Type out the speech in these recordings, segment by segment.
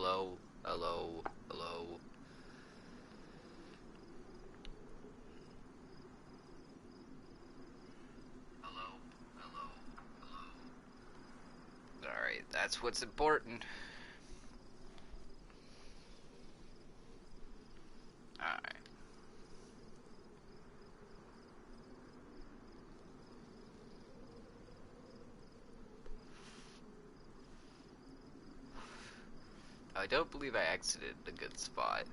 Hello, hello, hello. Hello, hello, hello. Alright, that's what's important. Alright. I don't believe I exited a good spot.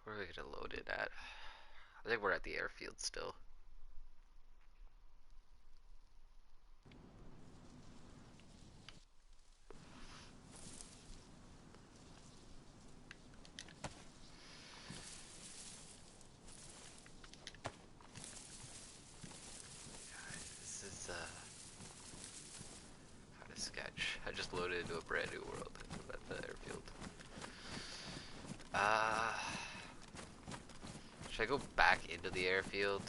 Where are we gonna load it at? I think we're at the airfield still. This is kind of sketch. I just loaded into a brand new world at the airfield. Should I go back into the airfield?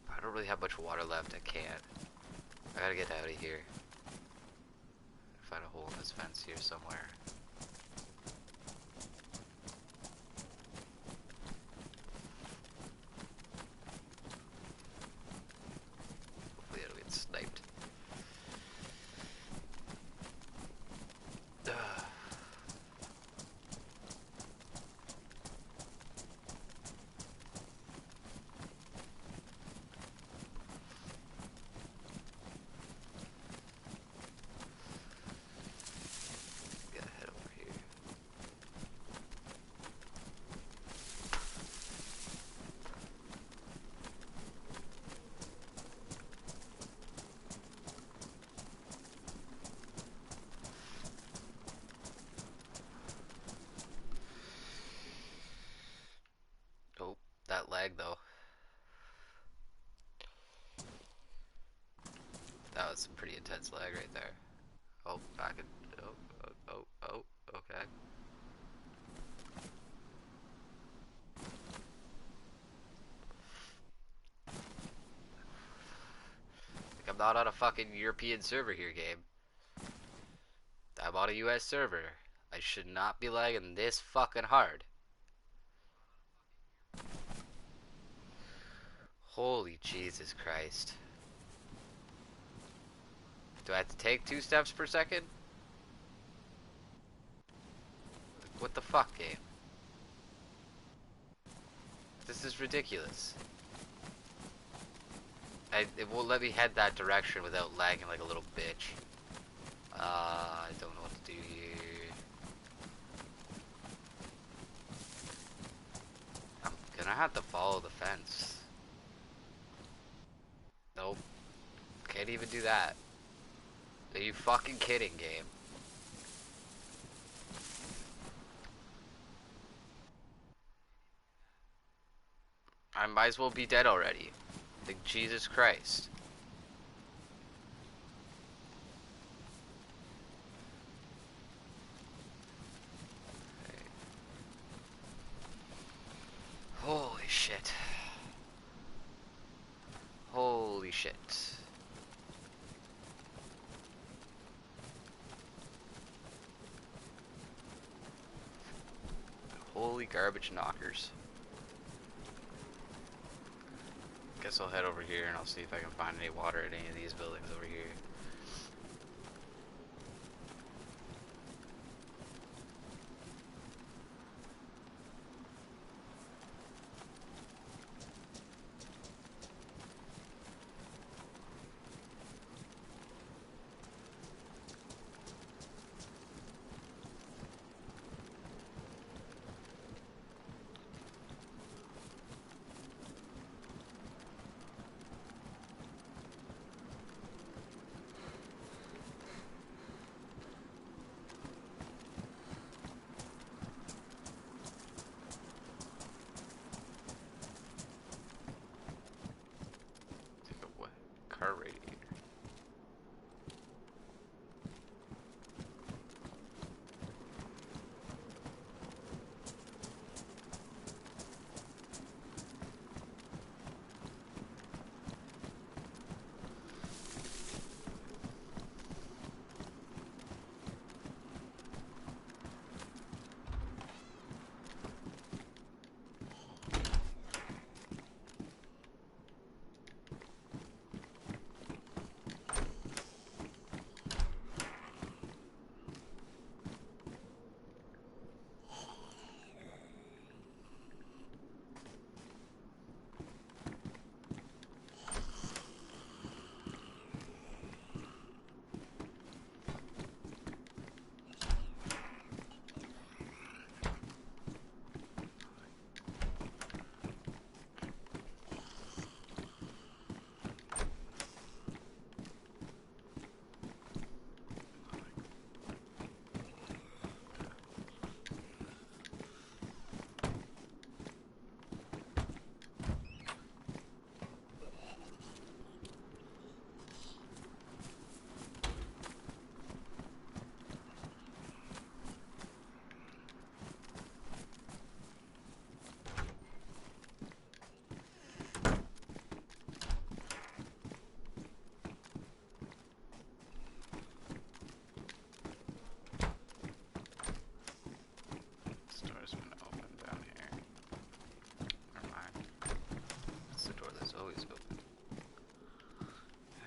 I don't really have much water left. I can't. I gotta get out of here. Find a hole in this fence here somewhere. Hopefully I don't get sniped. Gotta head over here. Oh, that lag though. That was some pretty intense lag right there. Oh, back in. Oh, okay. Like I'm not on a fucking European server here, game. I'm on a US server. I should not be lagging this fucking hard. Holy Jesus Christ. Do I have to take 2 steps per second? What the fuck, game? This is ridiculous. It won't let me head that direction without lagging like a little bitch. I don't know what to do here. I'm gonna have to follow the fence. Nope. Can't even do that. Are you fucking kidding, game? I might as well be dead already. Like, Jesus Christ. Okay. Holy shit. Holy shit. Holy garbage knockers. Guess I'll head over here and I'll see if I can find any water at any of these buildings over here. car radiator.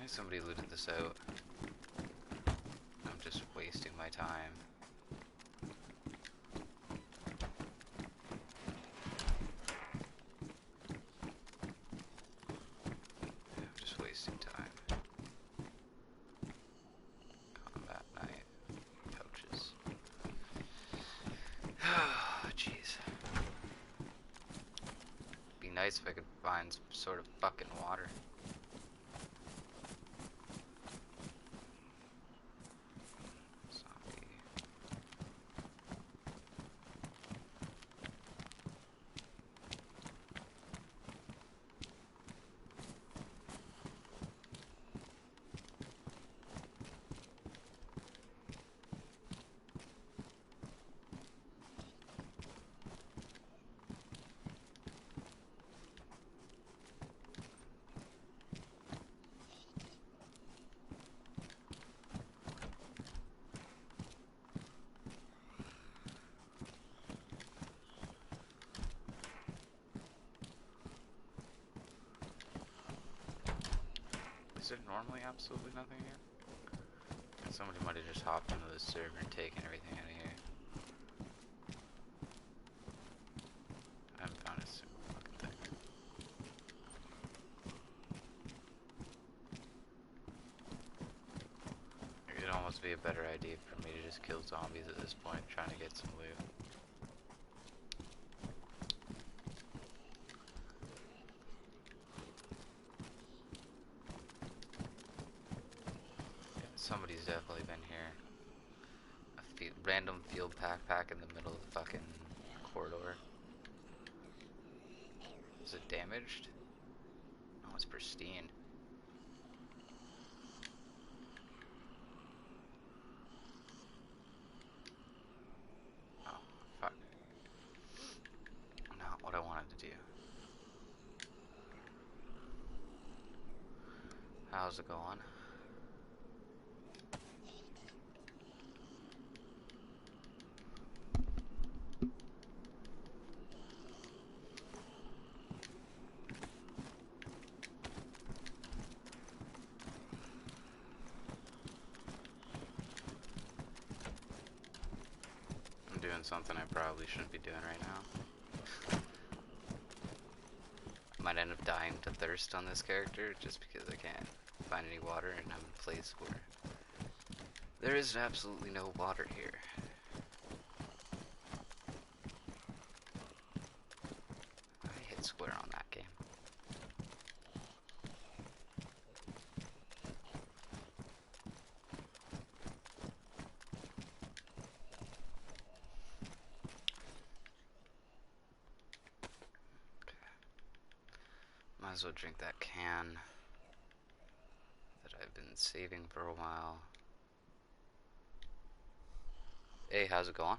Somebody looted this out. I'm just wasting my time. I'm just wasting time. Combat night. Pouches. Jeez. Be nice if I could find some sort of fucking water. Is there normally absolutely nothing here? Somebody might have just hopped into the server and taken everything out of here. I haven't found a single fucking thing. It'd almost be a better idea for me to just kill zombies at this point, trying to get some loot. Somebody's definitely been here. A random field pack in the middle of the fucking corridor. Is it damaged? Oh, it's pristine. Oh, fuck. Not what I wanted to do. How's it going? Doing something I probably shouldn't be doing right now. Might end up dying to thirst on this character just because I can't find any water and I'm in a place where there is absolutely no water here. I hit square on that game. Might as well drink that can. saving for a while. Hey, how's it going?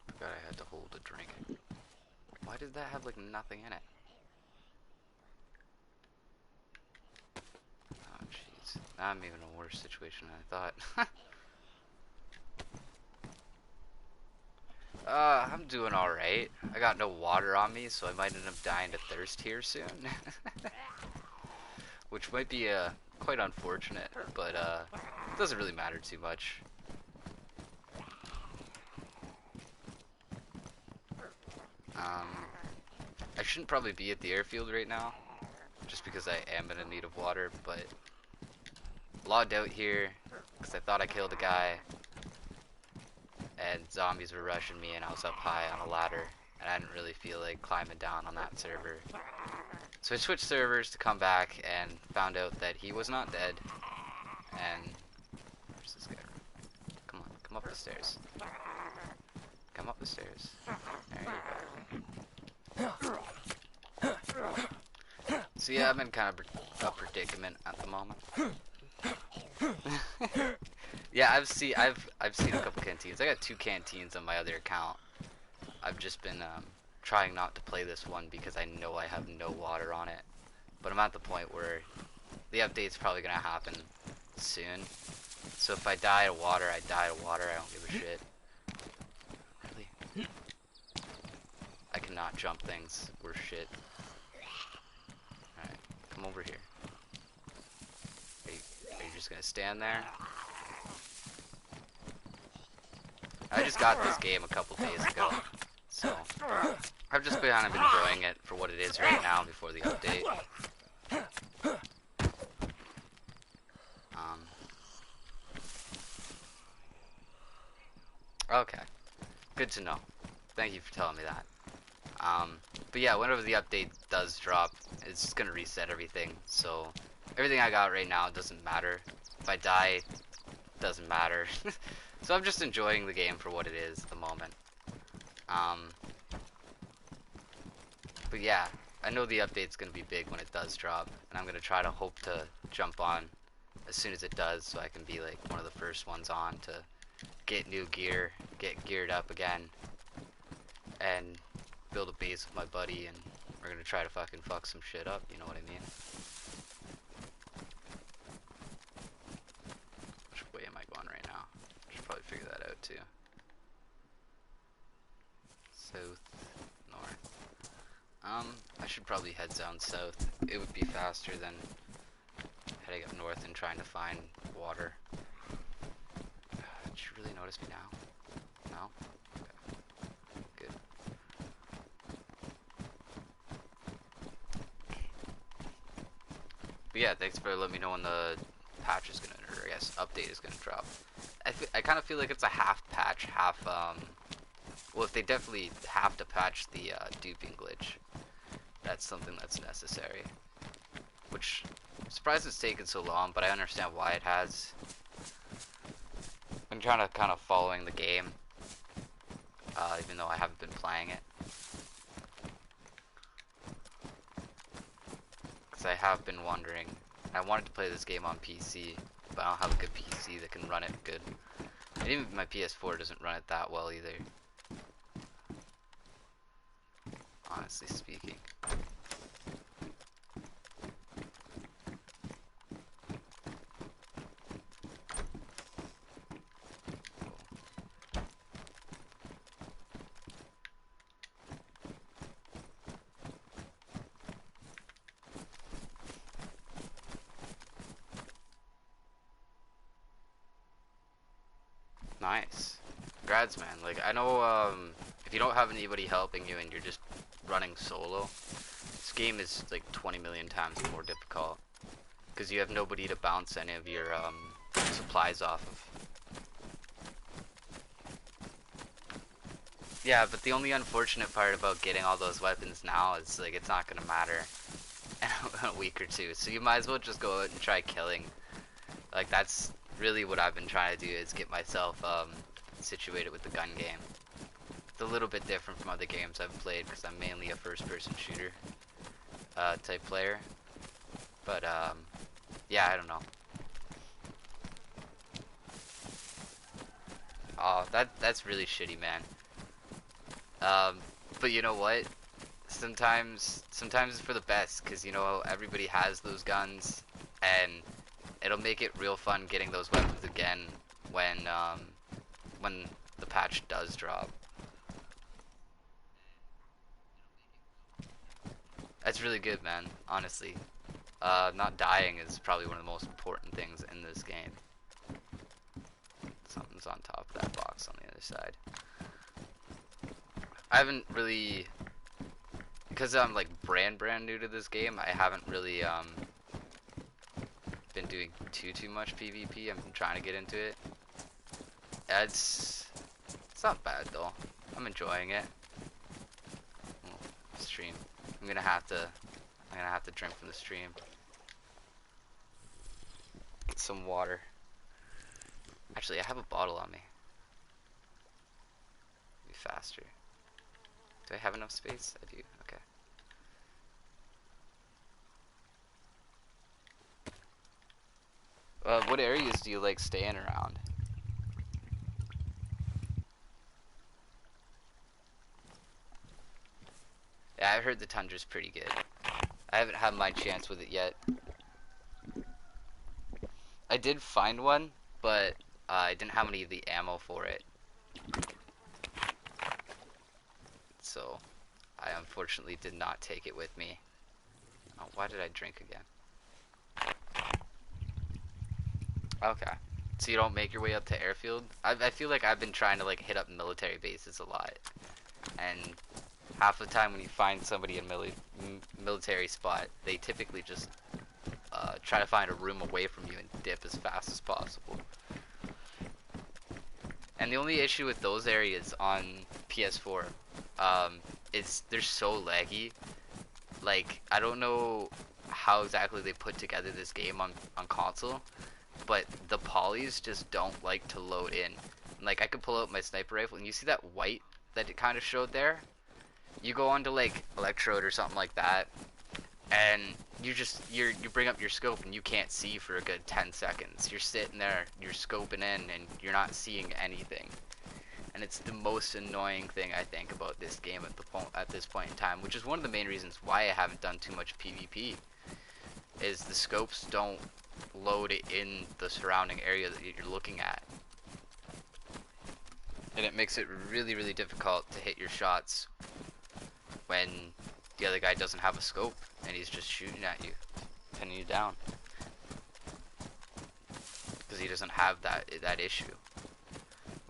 Forgot I had to hold a drink. Why did that have like nothing in it? Oh jeez. I'm even in a worse situation than I thought. I'm doing alright. I got no water on me, so I might end up dying to thirst here soon. Which might be quite unfortunate, but it doesn't really matter too much. I shouldn't probably be at the airfield right now, just because I am in need of water, but logged out here because I thought I killed a guy, and zombies were rushing me, and I was up high on a ladder, and I didn't really feel like climbing down on that server. So I switched servers to come back and found out that he was not dead, and where's this guy? Come on, come up the stairs. Come up the stairs. There you go. So yeah, I'm in kind of a predicament at the moment. Yeah, I've seen a couple canteens. I got 2 canteens on my other account. I've just been trying not to play this one because I know I have no water on it. But I'm at the point where the update's probably gonna happen soon. So if I die of water, I die of water. I don't give a shit. Really? I cannot jump things. We're shit. Alright, come over here. Are you just gonna stand there? I just got this game a couple days ago, so I've just kind of been enjoying it for what it is right now before the update. Okay, good to know. Thank you for telling me that. But yeah, whenever the update does drop, it's just gonna reset everything. So everything I got right now doesn't matter. If I die, doesn't matter. So I'm just enjoying the game for what it is at the moment. But yeah, I know the update's gonna be big when it does drop, and I'm gonna try to hope to jump on as soon as it does, so I can be like one of the first ones on to get new gear, get geared up again, and build a base with my buddy, and we're gonna try to fucking fuck some shit up, you know what I mean? Which way am I going right now? I should probably figure that out too. South, north. I should probably head down south. It would be faster than heading up north and trying to find water. Did you really notice me now? No? Okay. Good. But yeah, thanks for letting me know when the patch is gonna, or I guess update is gonna drop. I kind of feel like it's a half patch, half, well, if they definitely have to patch the duping glitch, that's something that's necessary. Which, I'm surprised it's taken so long, but I understand why it has. I'm trying to kind of following the game, even though I haven't been playing it. Because I have been wondering, I wanted to play this game on PC, but I don't have a good PC that can run it good. And even my PS4 doesn't run it that well either. Honestly speaking. Nice. Congrats, man. Like, I know, if you don't have anybody helping you and you're just running solo, this game is like 20 million times more difficult. Because you have nobody to bounce any of your, supplies off of. Yeah, but the only unfortunate part about getting all those weapons now is, like, it's not gonna matter in a week or two. So you might as well just go out and try killing. Like, that's really what I've been trying to do is get myself situated with the gun game. It's a little bit different from other games I've played because I'm mainly a first-person shooter type player. But yeah, I don't know. Oh, that's really shitty, man. But you know what? Sometimes it's for the best, because you know everybody has those guns, and it'll make it real fun getting those weapons again when the patch does drop. That's really good, man. Honestly, not dying is probably one of the most important things in this game. Something's on top of that box on the other side. I haven't really, because I'm like brand new to this game, I haven't really been doing too much PvP. I'm trying to get into it. It's not bad though. I'm enjoying it. Stream. I'm gonna have to drink from the stream. Get some water. Actually, I have a bottle on me. Be faster. Do I have enough space? I do. Okay. What areas do you like staying around? Yeah, I've heard the Tundra's pretty good. I haven't had my chance with it yet. I did find one, but I didn't have any of the ammo for it. So, I unfortunately did not take it with me. Oh, why did I drink again? Okay. So you don't make your way up to airfield? I feel like I've been trying to like hit up military bases a lot. And half the time when you find somebody in military spot, they typically just try to find a room away from you and dip as fast as possible. And the only issue with those areas on PS4 is they're so laggy. Like, I don't know how exactly they put together this game on console, but the polys just don't like to load in. Like, I could pull out my sniper rifle, and you see that white that it kind of showed there? You go onto, like, Electrode or something like that, and you bring up your scope, and you can't see for a good 10 seconds. You're sitting there, you're scoping in, and you're not seeing anything. And it's the most annoying thing, I think, about this game at this point in time, which is one of the main reasons why I haven't done too much PvP, is the scopes don't load it in the surrounding area that you're looking at. And it makes it really, really difficult to hit your shots when the other guy doesn't have a scope and he's just shooting at you, pinning you down. Because he doesn't have that issue.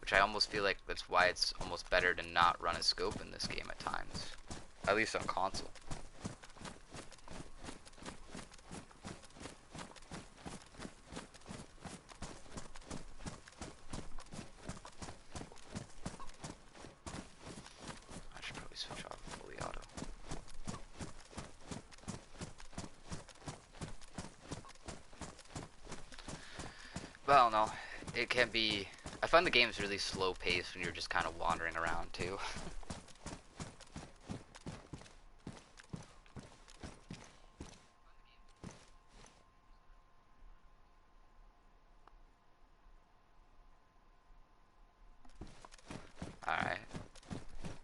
Which I almost feel like that's why it's almost better to not run a scope in this game at times. At least on console. I should probably switch off fully auto. Well, no. It can be... I find the game's really slow paced when you're just kind of wandering around too. Alright.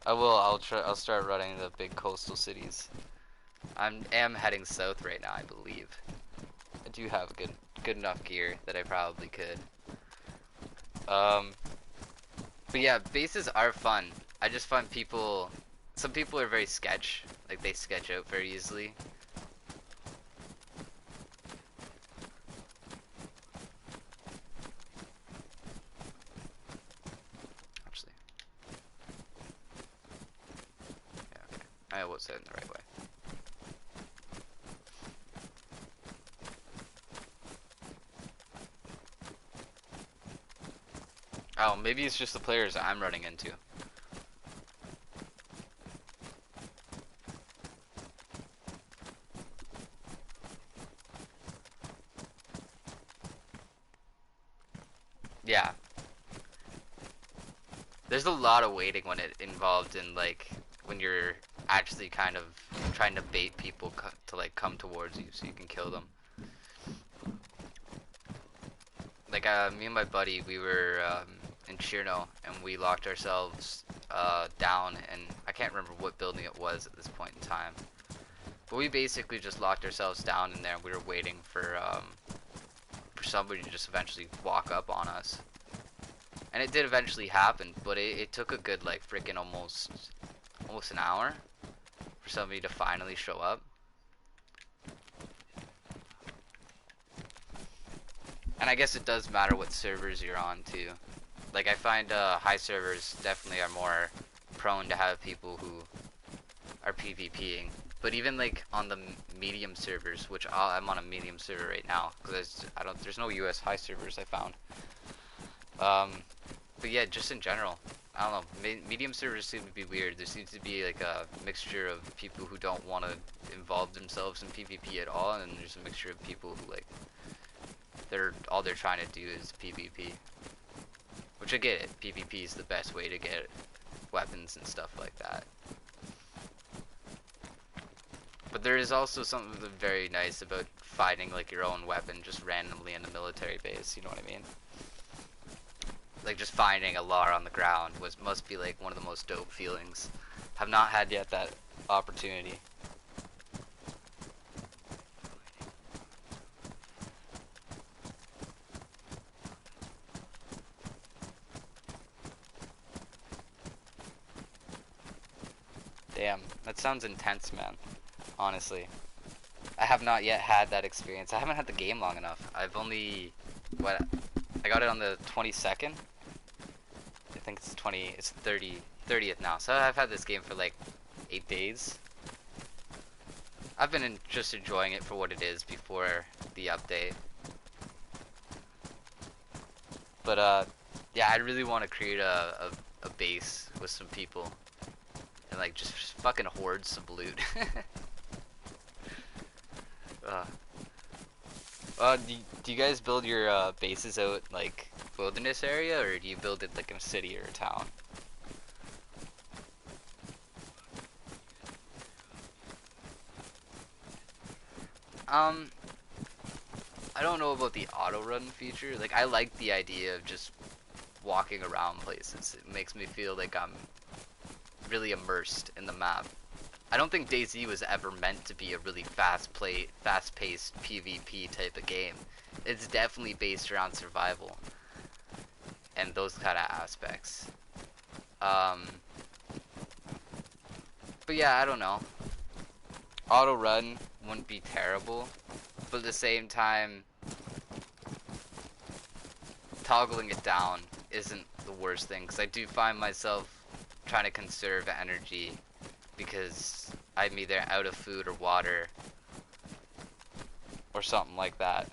I'll start running the big coastal cities. I am heading south right now, I believe. I do have good enough gear that I probably could. But yeah, bases are fun. I just find some people are very sketch, like they sketch out very easily. Actually, yeah, okay. I was heading the right way. Oh, maybe it's just the players I'm running into. Yeah, there's a lot of waiting when it involved in like when you're actually kind of trying to bait people to like come towards you so you can kill them. Like me and my buddy, we were in Cherno and we locked ourselves down, and I can't remember what building it was at this point in time. But we basically just locked ourselves down in there, and we were waiting for somebody to just eventually walk up on us. And it did eventually happen, but it took a good like freaking almost an hour for somebody to finally show up. And I guess it does matter what servers you're on too. Like I find high servers definitely are more prone to have people who are PvPing. But even like on the medium servers, which I'm on a medium server right now, because there's no US high servers I found. But yeah, just in general, I don't know. Medium servers seem to be weird. There seems to be like a mixture of people who don't want to involve themselves in PvP at all, and then there's a mixture of people who like all they're trying to do is PvP. Which I get it. PvP is the best way to get weapons and stuff like that. But there is also something very nice about finding like your own weapon just randomly in a military base, you know what I mean? Like just finding a LAR on the ground must be like one of the most dope feelings. Have not had yet that opportunity. Damn, that sounds intense, man. Honestly. I have not yet had that experience. I haven't had the game long enough. I've only I got it on the 22nd. I think it's 30th now. So I've had this game for like 8 days. I've been just enjoying it for what it is before the update. But yeah, I really want to create a base with some people and like just fucking hoard some loot. Do you guys build your bases out like wilderness area, or do you build it like in a city or a town? I don't know about the auto run feature. Like I like the idea of just walking around places. It makes me feel like I'm really immersed in the map. I don't think DayZ was ever meant to be a really fast-paced PvP type of game. It's definitely based around survival and those kind of aspects. But yeah, I don't know. Auto run wouldn't be terrible, but at the same time, toggling it down isn't the worst thing, because I do find myself trying to conserve energy because I'm either out of food or water or something like that.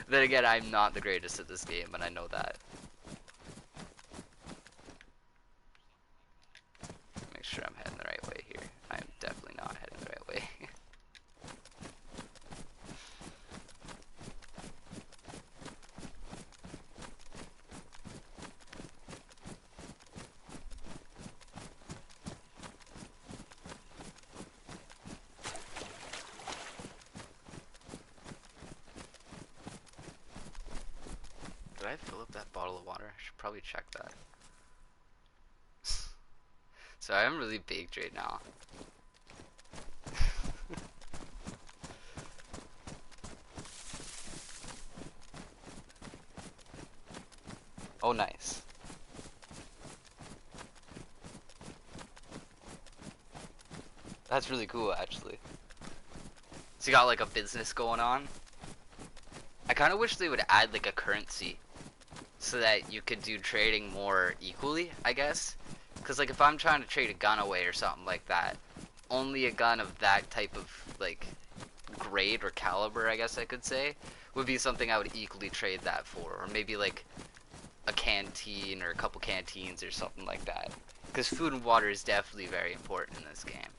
Then again, I'm not the greatest at this game, and I know that. Make sure I'm heading the right way here. I am definitely not heading the right way. Did I fill up that bottle of water? I should probably check that. So I'm really baked right now. Oh, nice. That's really cool, actually. So you got like a business going on? I kind of wish they would add like a currency so that you could do trading more equally, I guess. Because like if I'm trying to trade a gun away or something like that, only a gun of that type of like grade or caliber, I guess I could say, would be something I would equally trade that for. Or maybe like a canteen or a couple canteens or something like that. Because food and water is definitely very important in this game.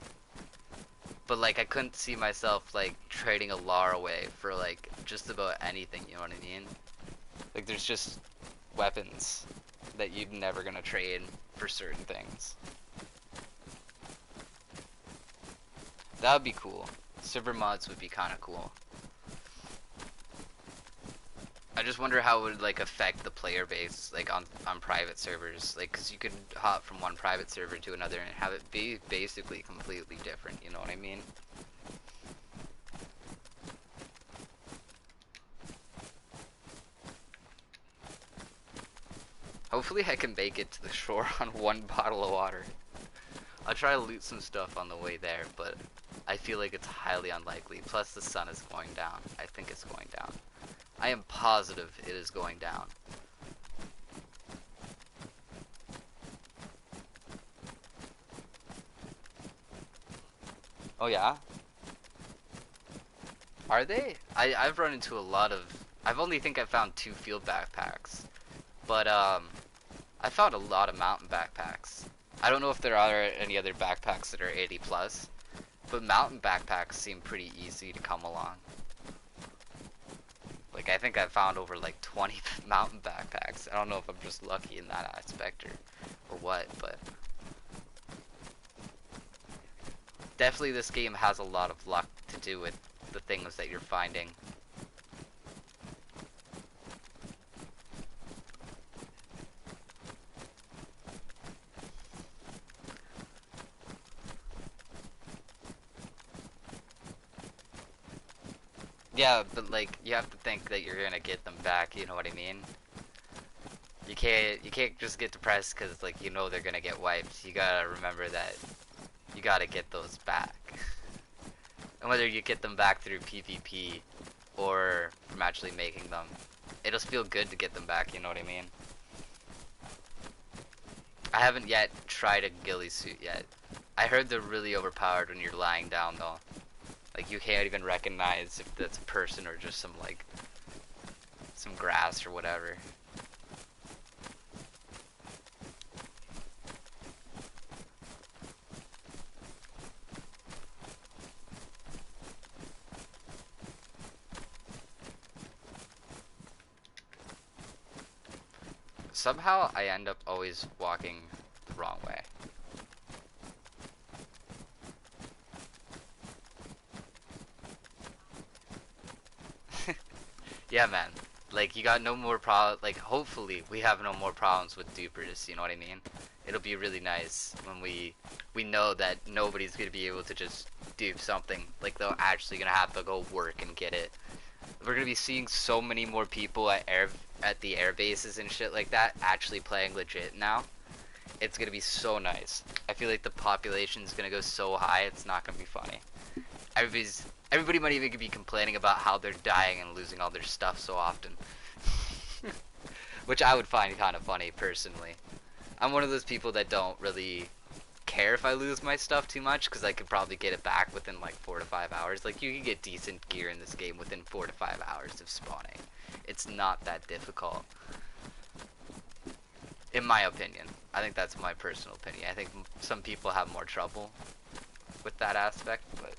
But like I couldn't see myself like trading a LAR away for like just about anything, you know what I mean? Like, there's just weapons that you're never gonna trade for certain things. That would be cool. Server mods would be kind of cool. I just wonder how it would like affect the player base, like on private servers, like because you could hop from one private server to another and have it be basically completely different. You know what I mean? Hopefully I can make it to the shore on one bottle of water. I'll try to loot some stuff on the way there, but I feel like it's highly unlikely. Plus the sun is going down. I think it's going down. I am positive it is going down. Oh yeah? Are they? I've run into a lot of... I've only think I found 2 field backpacks. But I found a lot of mountain backpacks. I don't know if there are any other backpacks that are 80 plus. But mountain backpacks seem pretty easy to come along. Like, I think I found over like 20 mountain backpacks. I don't know if I'm just lucky in that aspect or what, but... Definitely this game has a lot of luck to do with the things that you're finding. Yeah, but like, you have to think that you're gonna get them back, you know what I mean? You can't just get depressed because like you know they're gonna get wiped. You gotta remember that you gotta get those back. And whether you get them back through PvP or from actually making them, it'll feel good to get them back, you know what I mean? I haven't yet tried a ghillie suit yet. I heard they're really overpowered when you're lying down though. Like you can't even recognize if that's a person or just some like some grass or whatever. Somehow I end up always walking the wrong way. Yeah, man. Like, you got no more like, hopefully, we have no more problems with dupers, you know what I mean? It'll be really nice when we know that nobody's gonna be able to just dupe something. Like, they're actually gonna have to go work and get it. We're gonna be seeing so many more people at the air bases and shit like that actually playing legit now. It's gonna be so nice. I feel like the population's gonna go so high, it's not gonna be funny. Everybody might even be complaining about how they're dying and losing all their stuff so often. Which I would find kind of funny, personally. I'm one of those people that don't really care if I lose my stuff too much, because I could probably get it back within like 4 to 5 hours. Like, you can get decent gear in this game within 4 to 5 hours of spawning. It's not that difficult. In my opinion. I think that's my personal opinion. I think some people have more trouble with that aspect, but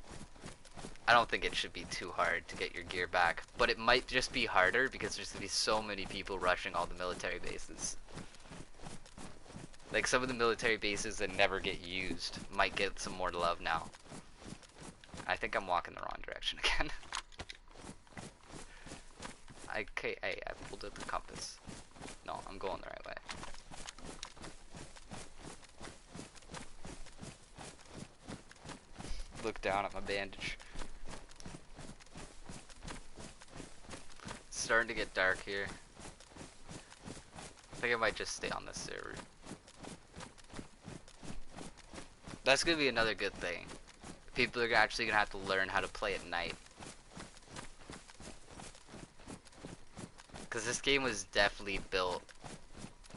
I don't think it should be too hard to get your gear back. But it might just be harder because there's going to be so many people rushing all the military bases. Like, some of the military bases that never get used might get some more love now. I think I'm walking the wrong direction again. Okay, hey, I pulled up the compass. No, I'm going the right way. Look down at my bandage. It's starting to get dark here. I think I might just stay on this server. That's gonna be another good thing. People are actually gonna have to learn how to play at night. Because this game was definitely built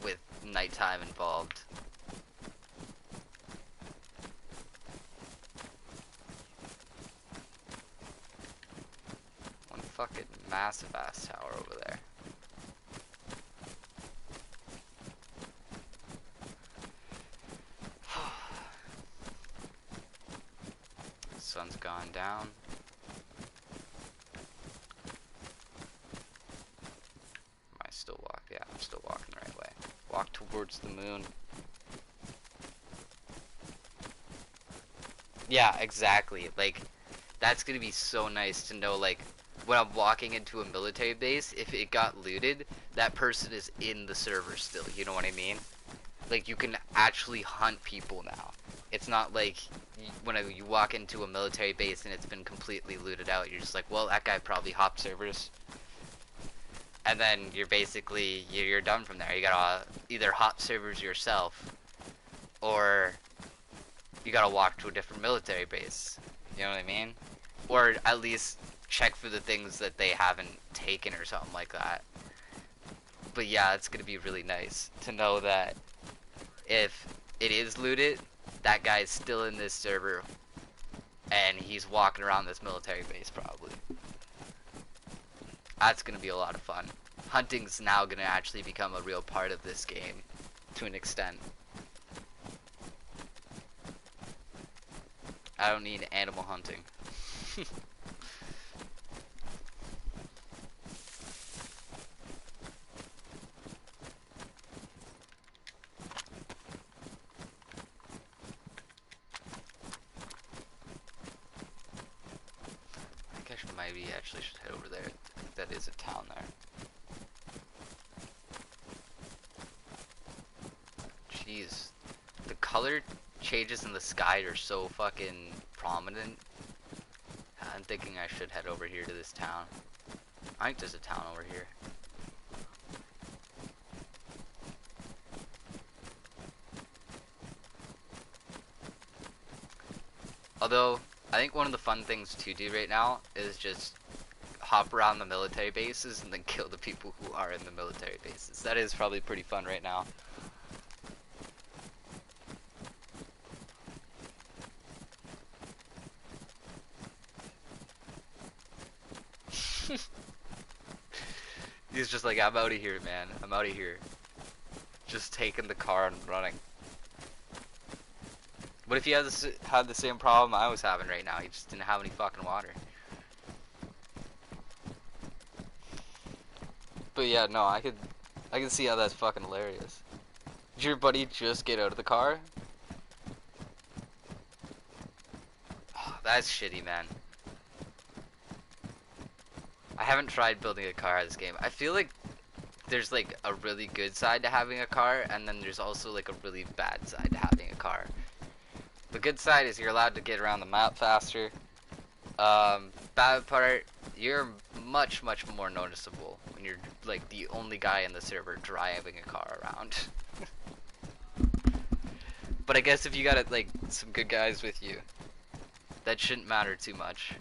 with nighttime involved. One fucking massive ass tower over there. Sun's gone down. Am I still towards the moon. Yeah, exactly. Like, that's gonna be so nice to know, like, when I'm walking into a military base, if it got looted, that person is in the server still, you know what I mean? Like, you can actually hunt people now. It's not like when you walk into a military base and it's been completely looted out, you're just like, well, that guy probably hopped servers. And then you're basically, you're done from there. You gotta either hop servers yourself, or you gotta walk to a different military base. You know what I mean? Or at least check for the things that they haven't taken or something like that. But yeah, it's gonna be really nice to know that if it is looted, that guy's still in this server and he's walking around this military base probably. That's gonna be a lot of fun. Hunting's now gonna actually become a real part of this game to an extent. I don't need animal hunting. I think I maybe actually should head over there. I think that is a town there. Jeez. The color changes in the sky are so fucking prominent. I'm thinking I should head over here to this town. I think there's a town over here. Although, I think one of the fun things to do right now is just hop around the military bases and then kill the people who are in the military bases. That is probably pretty fun right now. He's just like, I'm out of here, man. I'm out of here. Just taking the car and running. What if you had the same problem I was having right now? You just didn't have any fucking water. But yeah, no, I can see how that's fucking hilarious. Did your buddy just get out of the car? Oh, that's shitty, man. I haven't tried building a car in this game. I feel like there's like a really good side to having a car, and then there's also like a really bad side to having a car. The good side is you're allowed to get around the map faster. Bad part, you're much more noticeable when you're like the only guy in the server driving a car around. But I guess if you got like some good guys with you, that shouldn't matter too much.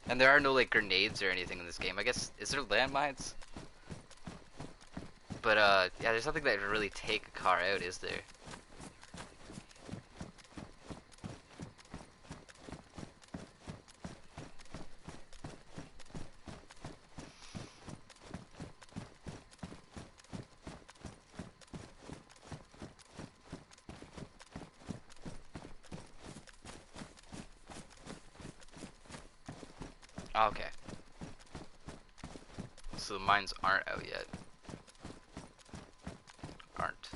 And there are no like grenades or anything in this game. I guess, is there landmines? But yeah, there's nothing that would really take a car out, is there? Okay. So the mines aren't out yet. Aren't.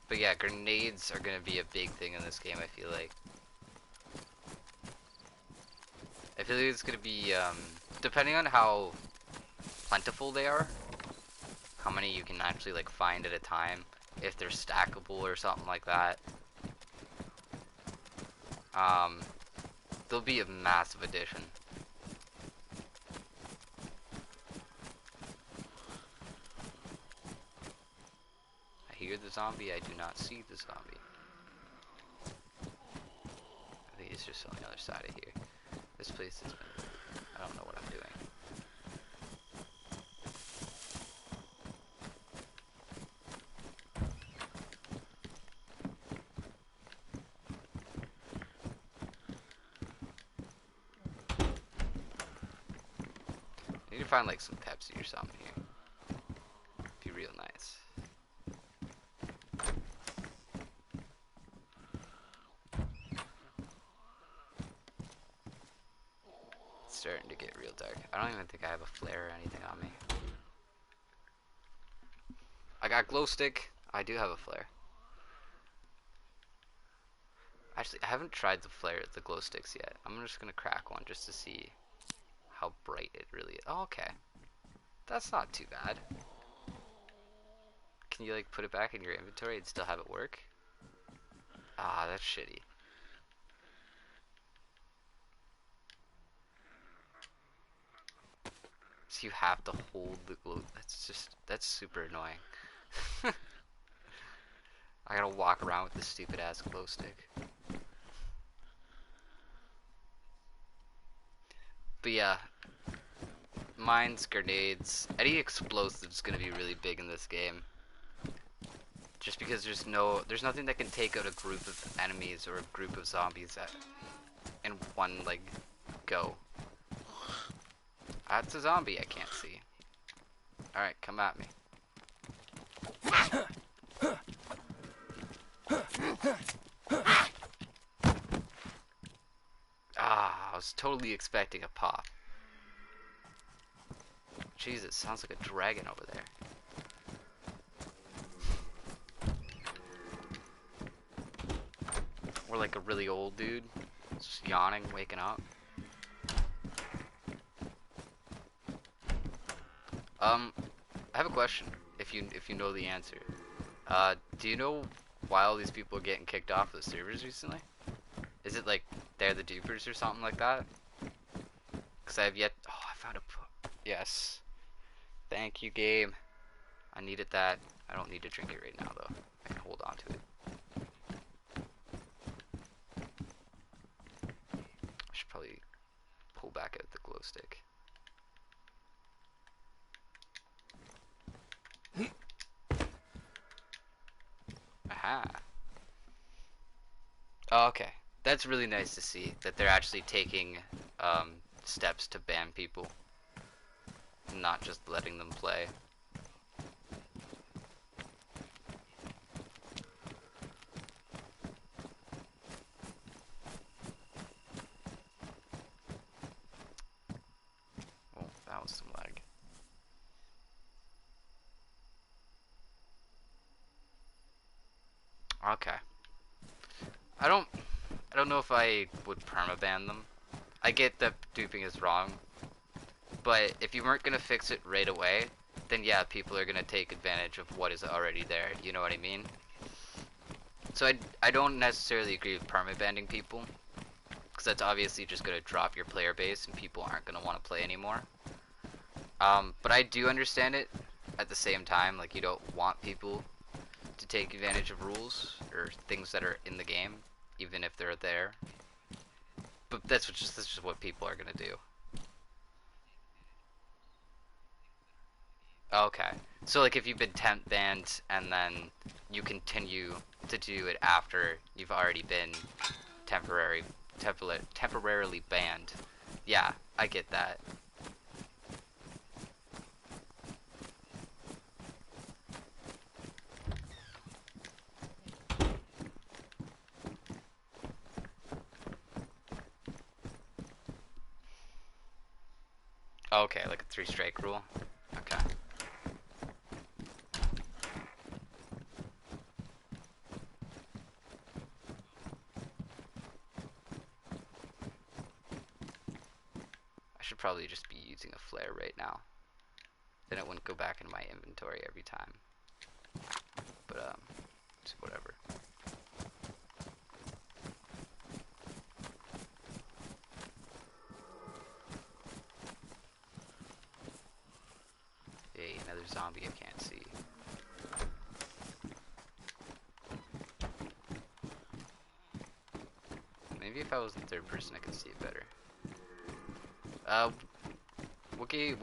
But yeah, grenades are gonna be a big thing in this game, I feel like. I feel like it's gonna be, depending on how plentiful they are, how many you can actually like find at a time, if they're stackable or something like that. They'll be a massive addition. I hear the zombie, I do not see the zombie. I think it's just on the other side of here. This place has been... I don't know what I'm doing. I need to find like some Pepsi or something here. Be real nice. starting to get real dark. I don't even think I have a flare or anything on me. I got glow stick. I do have a flare. Actually, I haven't tried the glow sticks yet. I'm just gonna crack one just to see how bright it really is. Oh, okay. That's not too bad. Can you like put it back in your inventory and still have it work? Ah, that's shitty. So you have to hold the glow. That's super annoying. I gotta walk around with this stupid ass glow stick. But yeah, mines, grenades, any explosives is gonna be really big in this game. Just because there's nothing that can take out a group of enemies or a group of zombies in one like go. That's a zombie I can't see. Alright, come at me. Ah, I was totally expecting a pop. Jesus, sounds like a dragon over there. Or like a really old dude, just yawning, waking up. I have a question. If you know the answer, do you know why all these people are getting kicked off the servers recently? Is it like they're the dupers or something like that? Cause I have yet. Oh, I found a. Yes. Thank you, game. I needed that. I don't need to drink it right now though. I can hold on to it. I should probably pull back out the glow stick. Aha. Oh, okay. That's really nice to see that they're actually taking steps to ban people, not just letting them play. Oh, that was some lag. Okay. I don't know if I would permaban them. I get that duping is wrong, but if you weren't gonna fix it right away, then yeah, people are gonna take advantage of what is already there. You know what I mean? So I don't necessarily agree with permabanning people, because that's obviously just gonna drop your player base and people aren't gonna want to play anymore. But I do understand it at the same time. Like, you don't want people to take advantage of rules or things that are in the game, even if they're there. But that's just what people are gonna do. Okay, so like if you've been temp banned and then you continue to do it after you've already been temporarily banned. Yeah, I get that. Okay, like a 3-strike rule. Okay. I should probably just be using a flare right now. Then it wouldn't go back into my inventory every time. But whatever. Hey, another zombie I can't see. Maybe if I was in third person I could see it better. Wookie,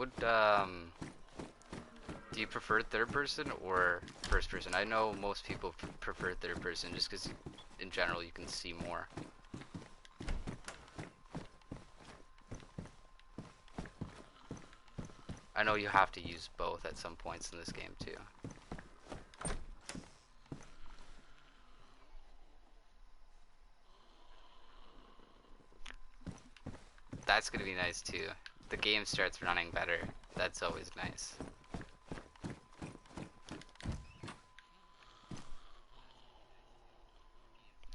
do you prefer third person or first person? I know most people prefer third person just because in general you can see more. I know you have to use both at some points in this game too. that's gonna be nice too. The game starts running better. That's always nice.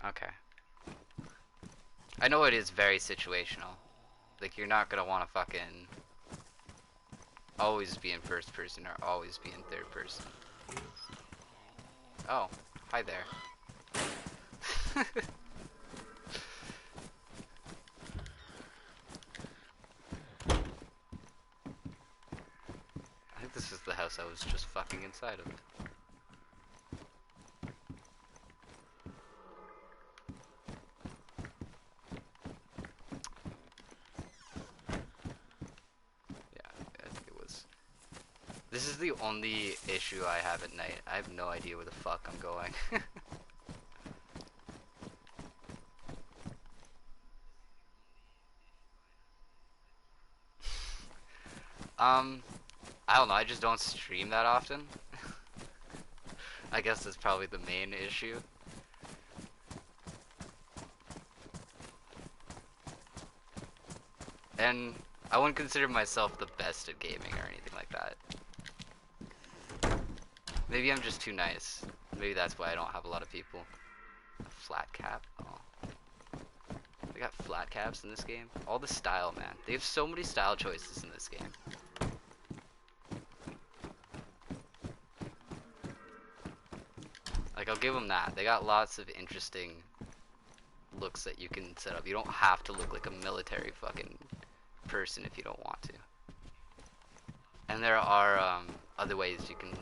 Okay. I know it is very situational. Like, you're not gonna want to fucking always be in first person or always be in third person. Oh, hi there. I think this is the house I was just fucking inside of. Yeah, I think it was. This is the only issue I have at night. I have no idea where the fuck I'm going. I don't know, I just don't stream that often. I guess that's probably the main issue. And I wouldn't consider myself the best at gaming or anything like that. Maybe I'm just too nice. Maybe that's why I don't have a lot of people. A flat cap? Oh. They got flat caps in this game? All the style, man. They have so many style choices in this game. Like, I'll give them that. They got lots of interesting looks that you can set up. You don't have to look like a military fucking person if you don't want to. And there are other ways you can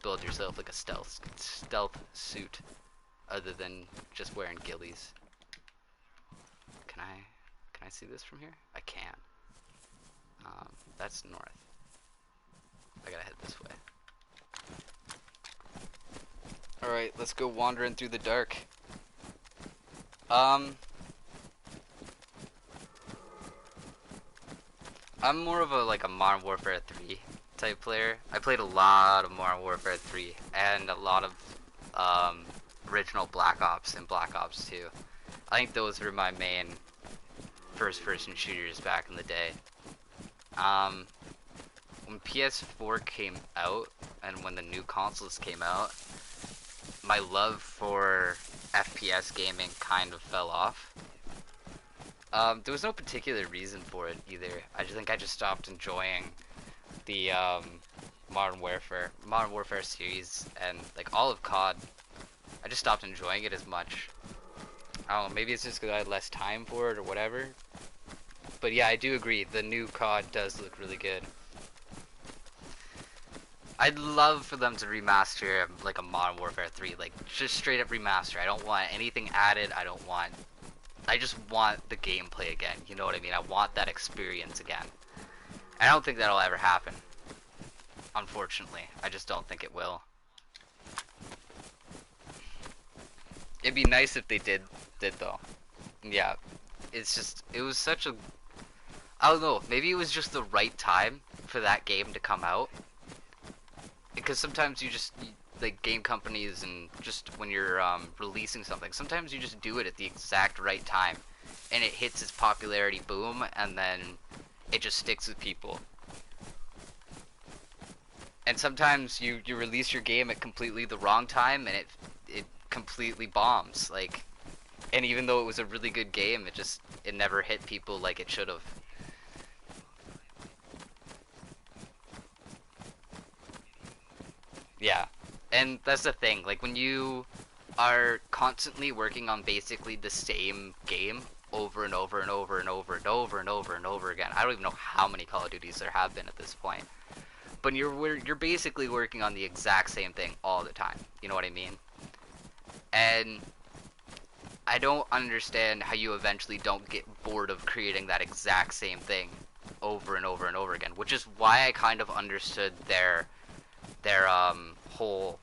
build yourself like a stealth suit other than just wearing ghillies. Can I see this from here? I can. That's north. I gotta head this way. Alright, let's go wandering through the dark. I'm more of a Modern Warfare 3 type player. I played a lot of Modern Warfare 3 and a lot of original Black Ops and Black Ops 2. I think those were my main first-person shooters back in the day. When PS4 came out and when the new consoles came out, my love for FPS gaming kind of fell off. There was no particular reason for it either. I just think I just stopped enjoying the Modern Warfare series and like all of COD. I just stopped enjoying it as much. I don't know, maybe it's just because I had less time for it or whatever. But yeah, I do agree, the new COD does look really good. I'd love for them to remaster like a Modern Warfare 3, like just straight up remaster. I don't want anything added. I just want the gameplay again. You know what I mean? I want that experience again. I don't think that'll ever happen. Unfortunately, I just don't think it will. It'd be nice if they did though. Yeah, it's just it was such a I don't know. Maybe it was just the right time for that game to come out. Because sometimes like game companies and just when you're releasing something, sometimes you just do it at the exact right time, and it hits its popularity boom, and then it just sticks with people. And sometimes you release your game at completely the wrong time, and it completely bombs. Like, and even though it was a really good game, it never hit people like it should have. Yeah, and that's the thing, like when you are constantly working on basically the same game over and over and over and over and over and over and over again. I don't even know how many Call of Duties there have been at this point. But you're basically working on the exact same thing all the time. You know what I mean? And I don't understand how you eventually don't get bored of creating that exact same thing over and over and over again, which is why I kind of understood their whole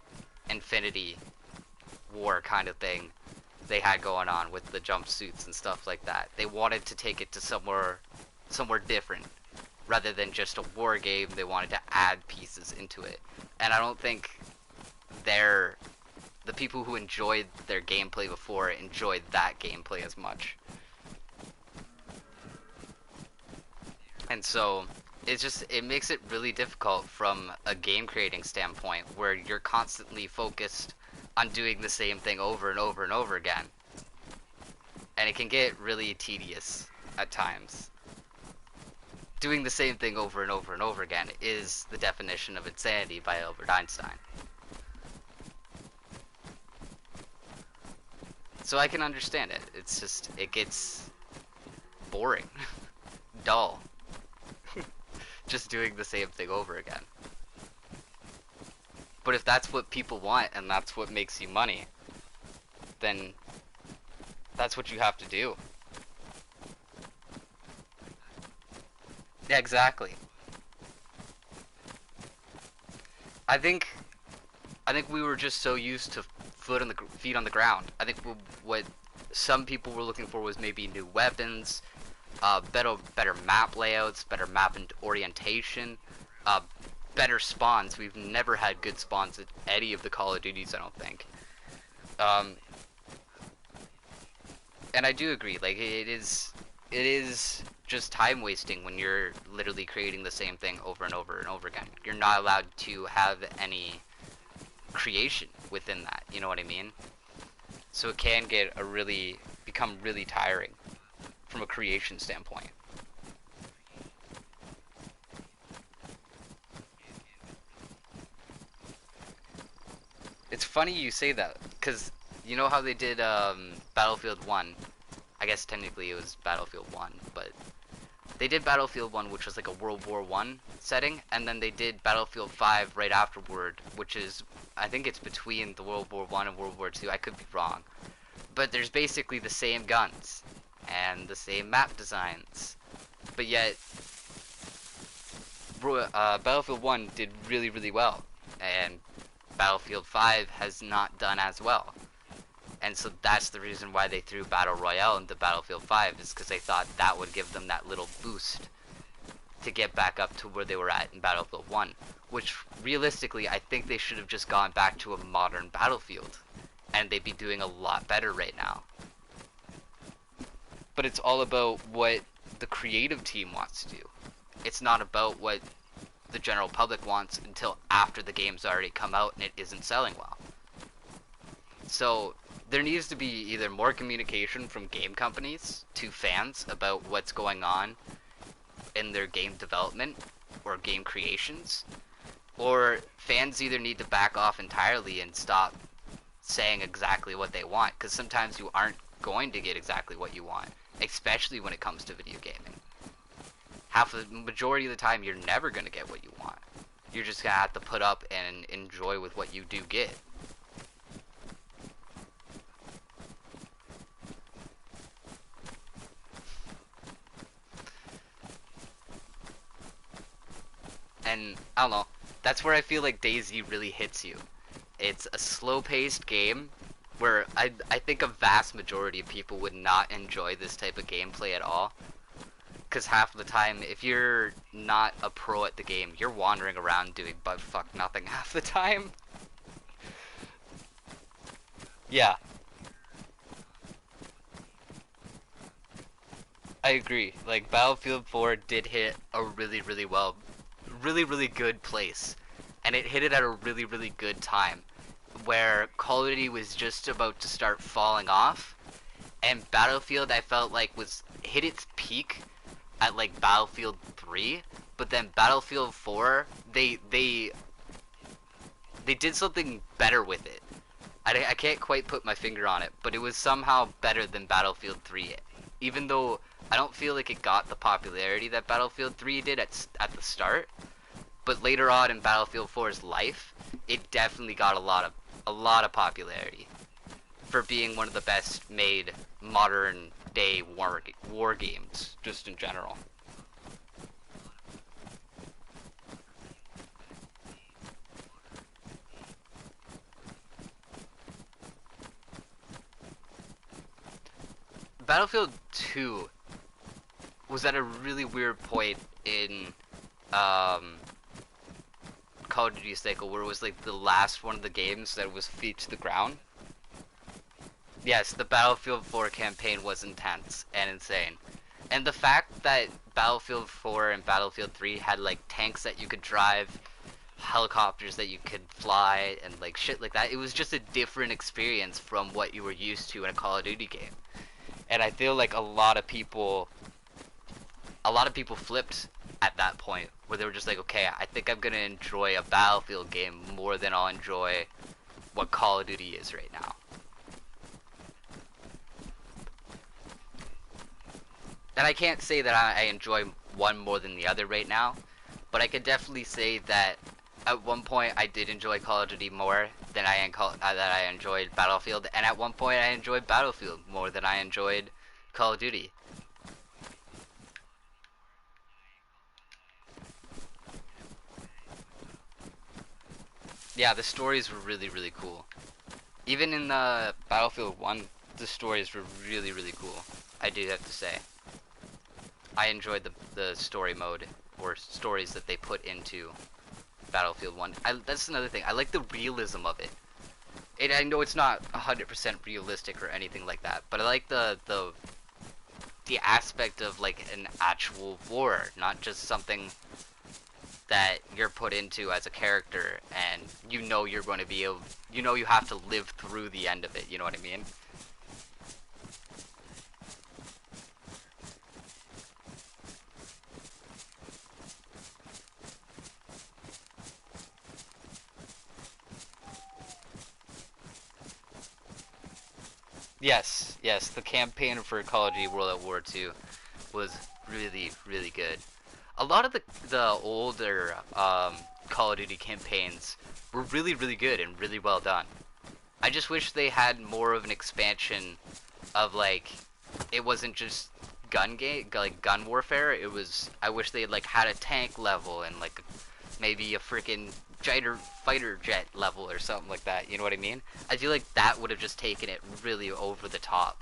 Infinity War kind of thing they had going on with the jumpsuits and stuff like that. They wanted to take it to somewhere different. Rather than just a war game, they wanted to add pieces into it. And I don't think the people who enjoyed their gameplay before enjoyed that gameplay as much. And so it makes it really difficult from a game creating standpoint where you're constantly focused on doing the same thing over and over and over again. And it can get really tedious at times. Doing the same thing over and over and over again is the definition of insanity by Albert Einstein. So I can understand it. It's just, it gets boring, dull, just doing the same thing over again. But if that's what people want and that's what makes you money, then that's what you have to do. Yeah, exactly. I think we were just so used to feet on the ground. I think what some people were looking for was maybe new weapons, better map layouts, better map and orientation, better spawns. We've never had good spawns at any of the Call of Duties, I don't think. And I do agree. Like it is just time wasting when you're literally creating the same thing over and over and over again. You're not allowed to have any creation within that. You know what I mean? So it can become really tiring from a creation standpoint. It's funny you say that, because you know how they did Battlefield 1? I guess technically it was Battlefield 1, but they did Battlefield 1, which was like a World War 1 setting, and then they did Battlefield 5 right afterward, which is, I think it's between the World War 1 and World War 2, I could be wrong. But there's basically the same guns, and the same map designs, but yet Battlefield 1 did really, really well, and Battlefield 5 has not done as well. And so that's the reason why they threw Battle Royale into Battlefield 5, is because they thought that would give them that little boost to get back up to where they were at in Battlefield 1. Which, realistically, I think they should have just gone back to a modern Battlefield, and they'd be doing a lot better right now. But it's all about what the creative team wants to do. It's not about what the general public wants until after the game's already come out and it isn't selling well. So there needs to be either more communication from game companies to fans about what's going on in their game development or game creations, or fans either need to back off entirely and stop saying exactly what they want, because sometimes you aren't going to get exactly what you want, especially when it comes to video gaming. Majority of the time, you're never going to get what you want. You're just going to have to put up and enjoy with what you do get. And, I don't know, that's where I feel like DayZ really hits you. It's a slow-paced game where I think a vast majority of people would not enjoy this type of gameplay at all. Because half of the time, if you're not a pro at the game, you're wandering around doing butt-fuck nothing half the time. Yeah. I agree. Like, Battlefield 4 did hit a really, really good place. And it hit it at a really, really good time, where Call of Duty was just about to start falling off, and Battlefield, I felt like, hit its peak at like Battlefield 3, but then Battlefield 4, they did something better with it. I can't quite put my finger on it, but it was somehow better than Battlefield 3, even though I don't feel like it got the popularity that Battlefield 3 did at the start. But later on in Battlefield 4's life, it definitely got a lot of popularity for being one of the best made modern day war games, just in general. Battlefield 2 was at a really weird point in Call of Duty cycle, where it was like the last one of the games that was feet to the ground. Yes, the Battlefield 4 campaign was intense and insane. And the fact that Battlefield 4 and Battlefield 3 had like tanks that you could drive, helicopters that you could fly, and like shit like that, it was just a different experience from what you were used to in a Call of Duty game. And I feel like a lot of people flipped at that point where they were just like, okay, I think I'm gonna enjoy a Battlefield game more than I'll enjoy what Call of Duty is right now. And I can't say that I enjoy one more than the other right now, but I could definitely say that at one point I did enjoy Call of Duty more than that I enjoyed Battlefield, and at one point I enjoyed Battlefield more than I enjoyed Call of Duty. Yeah, the stories were really, really cool. Even in the Battlefield 1, the stories were really, really cool. I do have to say. I enjoyed the story mode, or stories that they put into Battlefield 1. That's another thing. I like the realism of it. I know it's not 100% realistic or anything like that, but I like the aspect of like an actual war, not just something that you're put into as a character and you know you're going to be able, you have to live through the end of it, you know what I mean? Yes, yes, the campaign for Call of Duty World at War II was really, really good. A lot of the older Call of Duty campaigns were really, really good and really well done. I just wish they had more of an expansion of like, it wasn't just gun warfare. I wish they had like had a tank level and like maybe a freaking fighter jet level or something like that. You know what I mean? I feel like that would have just taken it really over the top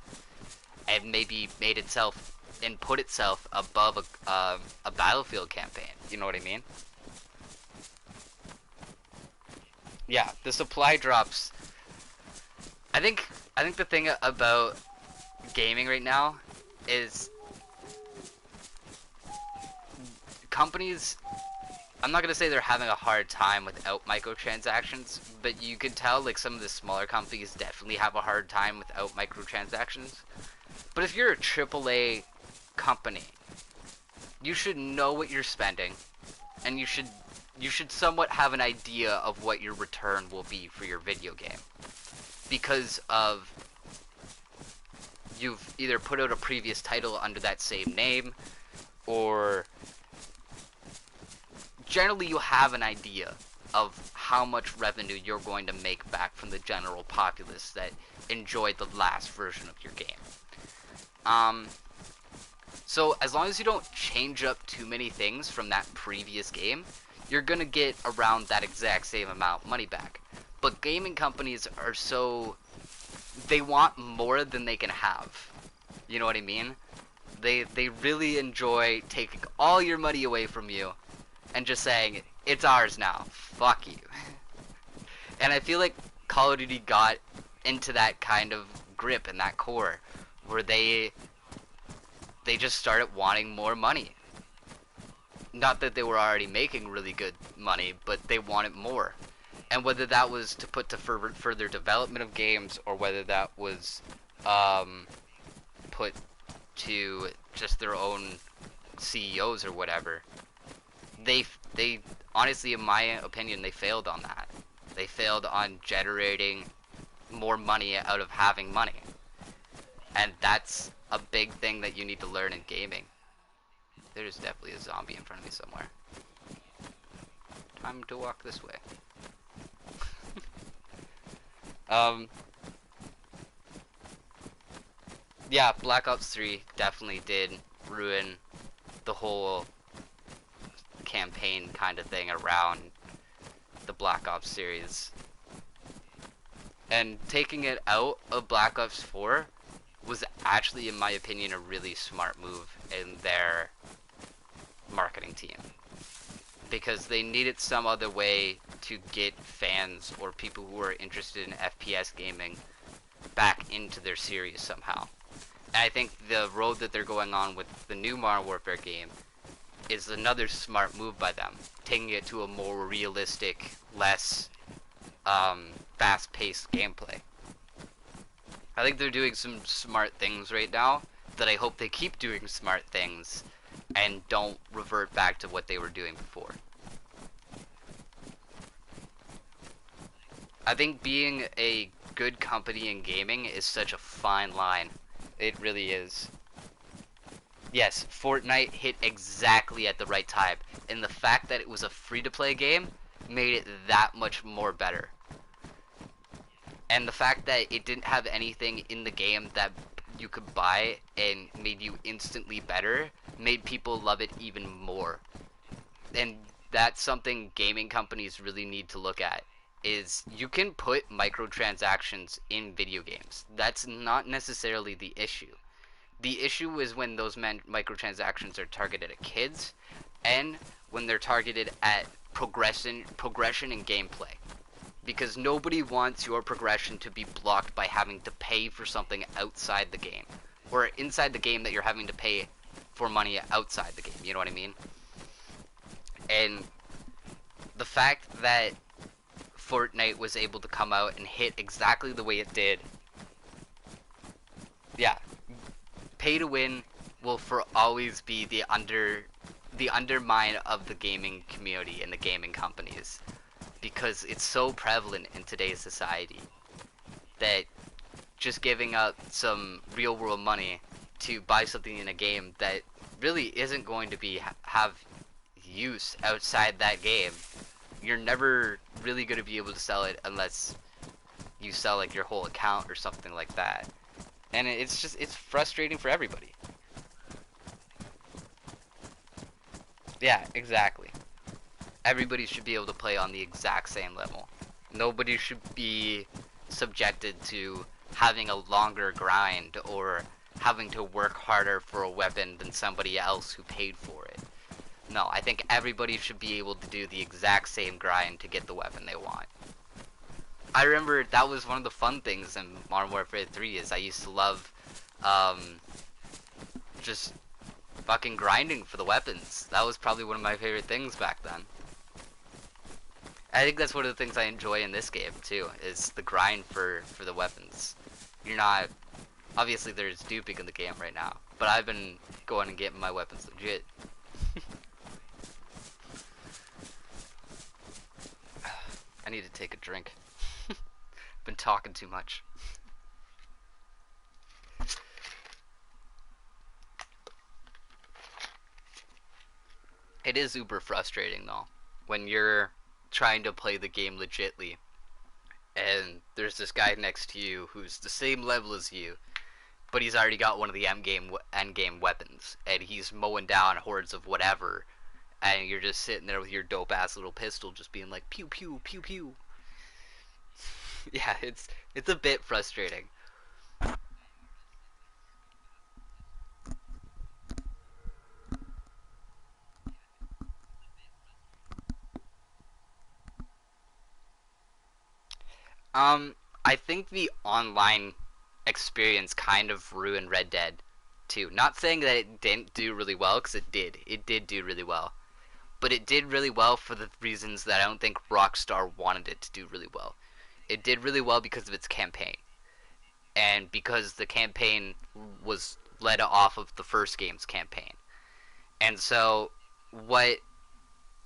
and maybe made itself and put itself above a Battlefield campaign. You know what I mean? Yeah, the supply drops. I think I think the thing about gaming right now is companies, I'm not gonna say they're having a hard time without microtransactions, but you can tell like some of the smaller companies definitely have a hard time without microtransactions. But if you're a AAA company, you should know what you're spending, and you should somewhat have an idea of what your return will be for your video game, because of you've either put out a previous title under that same name, or generally you have an idea of how much revenue you're going to make back from the general populace that enjoyed the last version of your game. Um, so as long as you don't change up too many things from that previous game, you're gonna get around that exact same amount money back. But gaming companies are they want more than they can have. You know what I mean? They really enjoy taking all your money away from you and just saying, it's ours now. Fuck you. And I feel like Call of Duty got into that kind of grip and that core where they just started wanting more money. Not that they were already making really good money, but they wanted more. And whether that was to put to further development of games, or whether that was put to just their own CEOs or whatever, they honestly, in my opinion, they failed on that. They failed on generating more money out of having money. And that's a big thing that you need to learn in gaming. There's definitely a zombie in front of me somewhere. Time to walk this way. Yeah, Black Ops 3 definitely did ruin the whole campaign kind of thing around the Black Ops series. And taking it out of Black Ops 4 was actually, in my opinion, a really smart move in their marketing team. Because they needed some other way to get fans or people who are interested in FPS gaming back into their series somehow. I think the road that they're going on with the new Modern Warfare game is another smart move by them, taking it to a more realistic, less fast-paced gameplay. I think they're doing some smart things right now that I hope they keep doing smart things and don't revert back to what they were doing before. I think being a good company in gaming is such a fine line. It really is. Yes, Fortnite hit exactly at the right time, and the fact that it was a free-to-play game made it that much more better. And the fact that it didn't have anything in the game that you could buy and made you instantly better made people love it even more. And that's something gaming companies really need to look at, is you can put microtransactions in video games. That's not necessarily the issue. The issue is when those microtransactions are targeted at kids, and when they're targeted at progression and gameplay. Because nobody wants your progression to be blocked by having to pay for something outside the game, or inside the game that you're having to pay for money outside the game. You know what I mean? And the fact that Fortnite was able to come out and hit exactly the way it did, yeah, pay to win will for always be the undermine of the gaming community and the gaming companies, because it's so prevalent in today's society that just giving up some real world money to buy something in a game that really isn't going to be have use outside that game, you're never really going to be able to sell it unless you sell like your whole account or something like that. And it's frustrating for everybody. Yeah, exactly. Everybody should be able to play on the exact same level. Nobody should be subjected to having a longer grind or having to work harder for a weapon than somebody else who paid for it. No, I think everybody should be able to do the exact same grind to get the weapon they want. I remember that was one of the fun things in Modern Warfare 3 is I used to love just fucking grinding for the weapons. That was probably one of my favorite things back then. I think that's one of the things I enjoy in this game too, is the grind for the weapons. You're not... Obviously there's duping in the game right now, but I've been going and getting my weapons legit. I need to take a drink. Been talking too much. It is uber frustrating though, when you're trying to play the game legitly, and there's this guy next to you who's the same level as you, but he's already got one of the end game weapons, and he's mowing down hordes of whatever, and you're just sitting there with your dope ass little pistol, just being like pew pew pew pew. Yeah, it's a bit frustrating. I think the online experience kind of ruined Red Dead too. Not saying that it didn't do really well, because it did. It did do really well. But it did really well for the reasons that I don't think Rockstar wanted it to do really well. It did really well because of its campaign. And because the campaign was led off of the first game's campaign. And so, what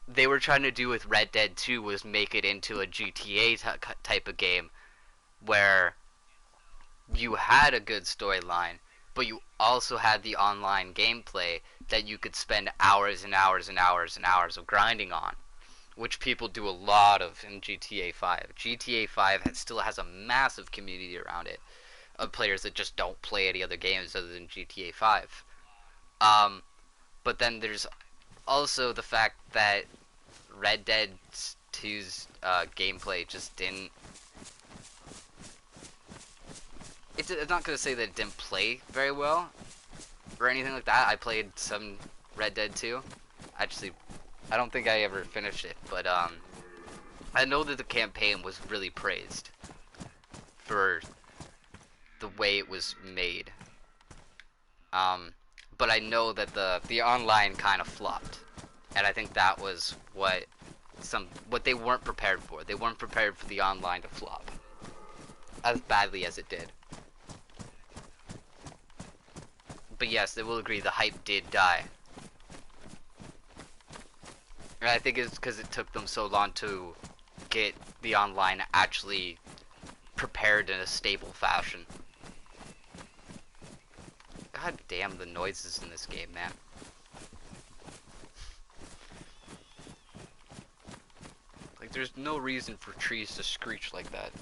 they were trying to do with Red Dead 2 was make it into a GTA type of game where you had a good storyline, but you also had the online gameplay that you could spend hours and hours and hours and hours of grinding on, which people do a lot of in GTA 5. GTA 5 still has a massive community around it of players that just don't play any other games other than GTA 5. But then there's also the fact that Red Dead 2's gameplay just didn't... It's not going to say that it didn't play very well or anything like that. I played some Red Dead 2. Actually, I don't think I ever finished it, but I know that the campaign was really praised for the way it was made. But I know that the online kind of flopped, and I think that was what they weren't prepared for. They weren't prepared for the online to flop as badly as it did. But yes, they will agree the hype did die. And I think it's because it took them so long to get the online actually prepared in a stable fashion. God damn the noises in this game, man. Like, there's no reason for trees to screech like that.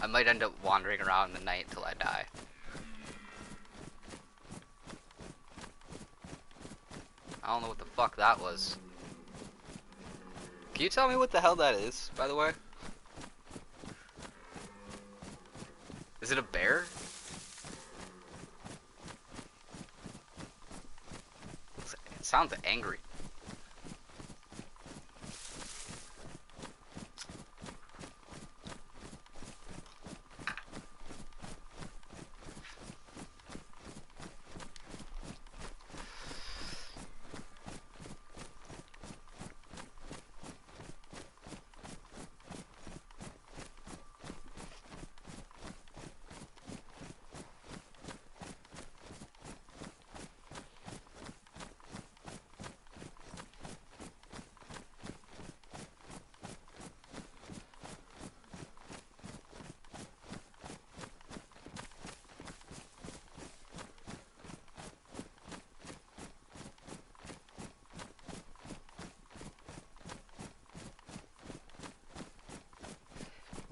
I might end up wandering around in the night until I die. I don't know what the fuck that was. Can you tell me what the hell that is, by the way? Is it a bear? It sounds angry.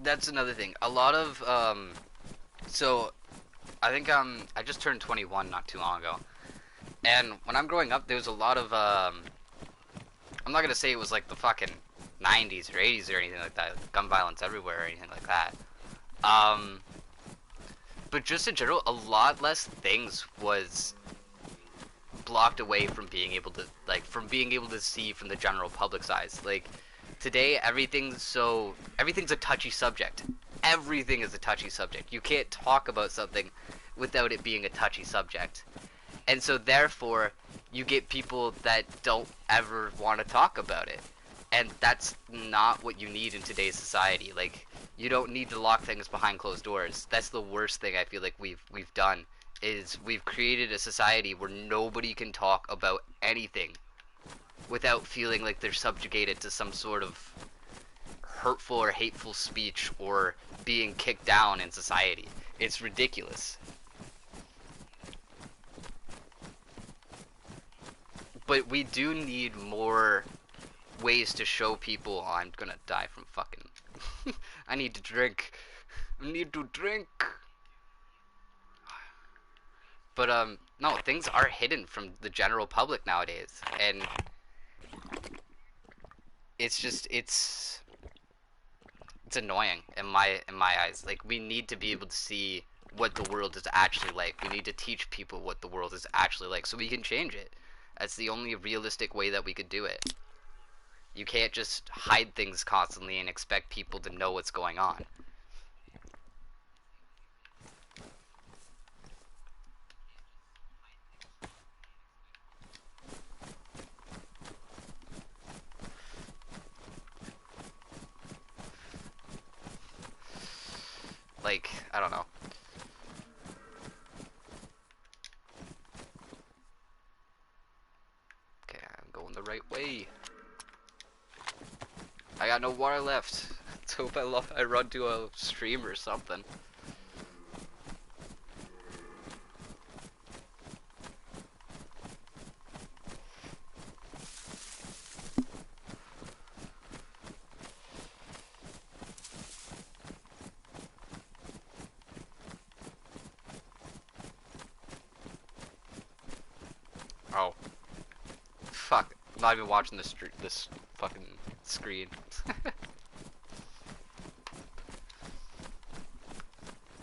That's another thing. A lot of, so, I think, I just turned 21 not too long ago. And when I'm growing up, there was a lot of, I'm not gonna say it was like the fucking 90s or 80s or anything like that, gun violence everywhere or anything like that. But just in general, a lot less things was blocked away from being able to, like, from being able to see from the general public's eyes. Like, today, everything's a touchy subject. Everything is a touchy subject. You can't talk about something without it being a touchy subject. And so, therefore, you get people that don't ever want to talk about it. And that's not what you need in today's society. Like, you don't need to lock things behind closed doors. That's the worst thing I feel like we've done, is we've created a society where nobody can talk about anything without feeling like they're subjugated to some sort of hurtful or hateful speech or being kicked down in society. It's ridiculous. But we do need more ways to show people, oh, I'm gonna die from fucking I need to drink. I need to drink. But no, things are hidden from the general public nowadays, and it's just it's annoying in my eyes. Like, we need to be able to see what the world is actually like. We need to teach people what the world is actually like so we can change it. That's the only realistic way that we could do it. You can't just hide things constantly and expect people to know what's going on. Like, I don't know. Okay, I'm going the right way. I got no water left. Let's hope I run to a stream or something. Oh. Fuck. I'm not even watching this fucking screen.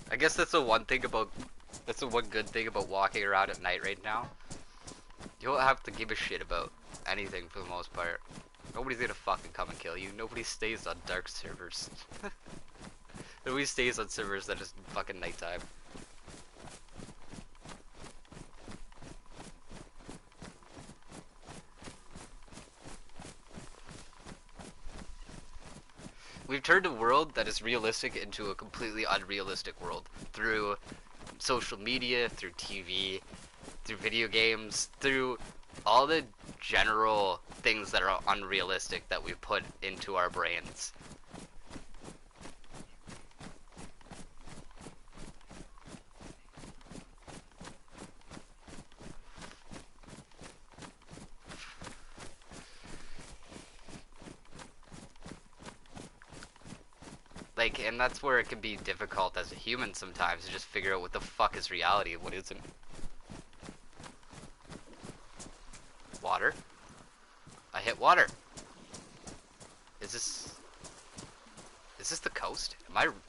I guess that's the one good thing about walking around at night right now. You don't have to give a shit about anything for the most part. Nobody's gonna fucking come and kill you. Nobody stays on dark servers. It always stays on servers that is fucking nighttime. We've turned a world that is realistic into a completely unrealistic world through social media, through TV, through video games, through all the general things that are unrealistic that we put into our brains. Like, and that's where it can be difficult as a human sometimes to just figure out what the fuck is reality and what isn't. Water. I hit water. Is this the coast?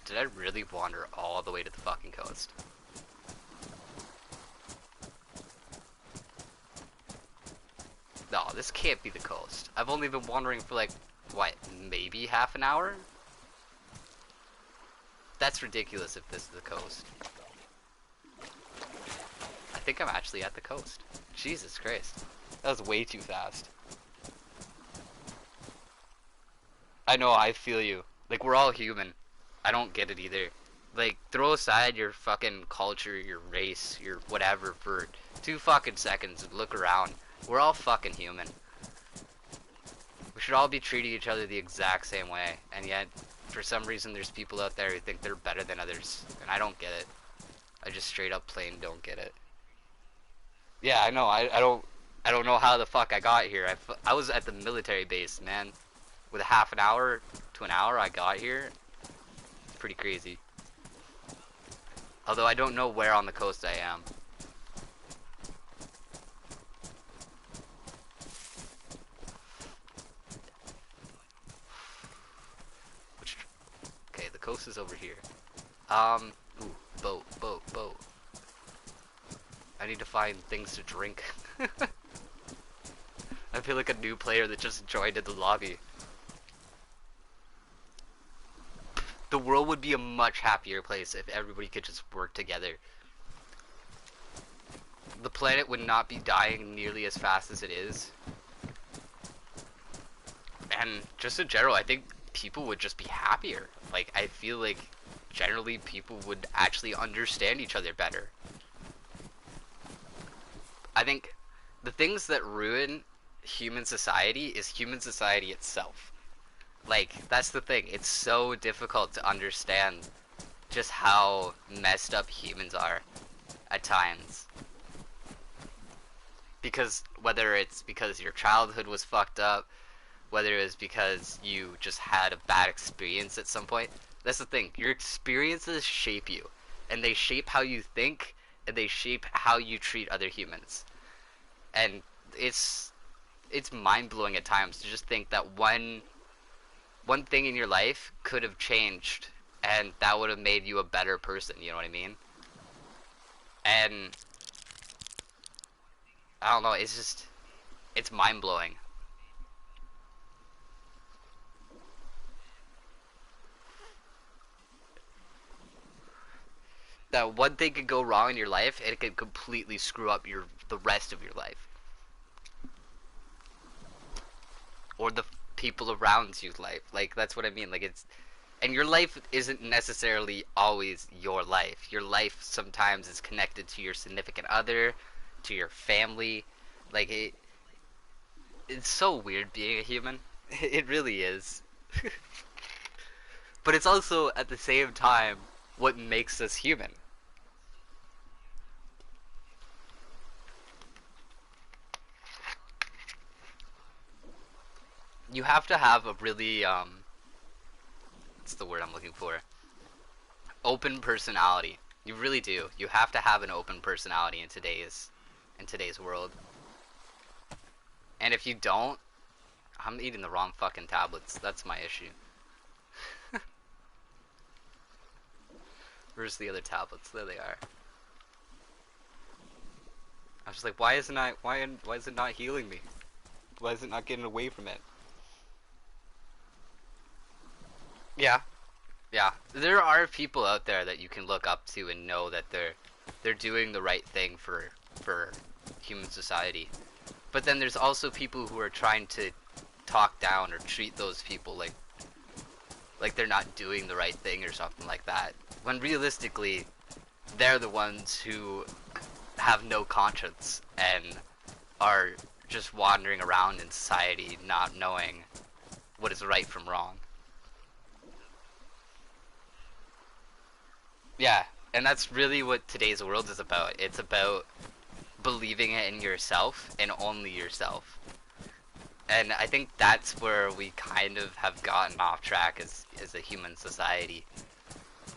Did I really wander all the way to the fucking coast? No, this can't be the coast. I've only been wandering for like, what, maybe half an hour? That's ridiculous if this is the coast. I think I'm actually at the coast. Jesus Christ. That was way too fast. I know, I feel you. Like, we're all human. I don't get it either. Like, throw aside your fucking culture, your race, your whatever for 2 fucking seconds and look around. We're all fucking human. We should all be treating each other the exact same way, and yet, for some reason, there's people out there who think they're better than others, and I don't get it. I just straight up plain don't get it. Yeah, I know, I don't know how the fuck I got here. I was at the military base, man. With a half an hour to an hour I got here. Pretty crazy. Although I don't know where on the coast I am. Okay, the coast is over here. Ooh, boat. I need to find things to drink. I feel like a new player that just joined in the lobby. The world would be a much happier place if everybody could just work together. The planet would not be dying nearly as fast as it is. And just in general, I think people would just be happier. Like, I feel like generally people would actually understand each other better. I think the things that ruin human society is human society itself. Like, that's the thing. It's so difficult to understand just how messed up humans are at times. Because whether it's because your childhood was fucked up, whether it's because you just had a bad experience at some point, that's the thing. Your experiences shape you. And they shape how you think, and they shape how you treat other humans. And it's mind-blowing at times to just think that one thing in your life could have changed, and that would have made you a better person, you know what I mean? And I don't know, it's mind-blowing. That one thing could go wrong in your life, and it could completely screw up the rest of your life. Or the people around you's life. Like, that's what I mean. Like, and your life isn't necessarily always your life. Your life sometimes is connected to your significant other, to your family. Like, it's so weird being a human. It really is. But it's also, at the same time, what makes us human. You have to have a really, what's the word I'm looking for? Open personality. You really do. You have to have an open personality in today's world. And if you don't, I'm eating the wrong fucking tablets. That's my issue. Where's the other tablets? There they are. I was just like, why is it not healing me? Why is it not getting away from it? Yeah. Yeah, there are people out there that you can look up to and know that they're doing the right thing for human society. But then there's also people who are trying to talk down or treat those people like they're not doing the right thing or something like that. When realistically, they're the ones who have no conscience and are just wandering around in society not knowing what is right from wrong. Yeah, and that's really what today's world is about. It's about believing it in yourself and only yourself. And I think that's where we kind of have gotten off track as a human society,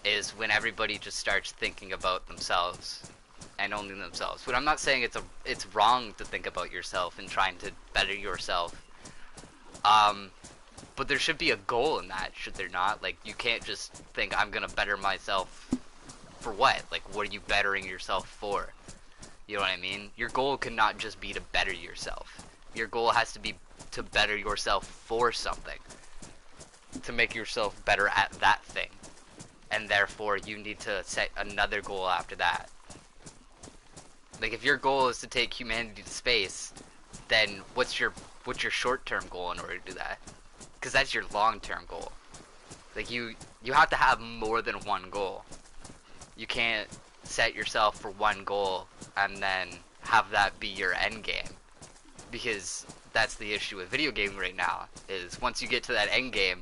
is when everybody just starts thinking about themselves and only themselves. But I'm not saying it's wrong to think about yourself and trying to better yourself. But there should be a goal in that, should there not? Like, you can't just think, I'm gonna better myself for what? Like, what are you bettering yourself for? You know what I mean? Your goal cannot just be to better yourself. Your goal has to be to better yourself for something. To make yourself better at that thing. And therefore, you need to set another goal after that. Like, if your goal is to take humanity to space, then what's your short-term goal in order to do that? Because that's your long-term goal. Like, you have to have more than one goal. You can't set yourself for one goal and then have that be your end game, because that's the issue with video gaming right now, is once you get to that end game,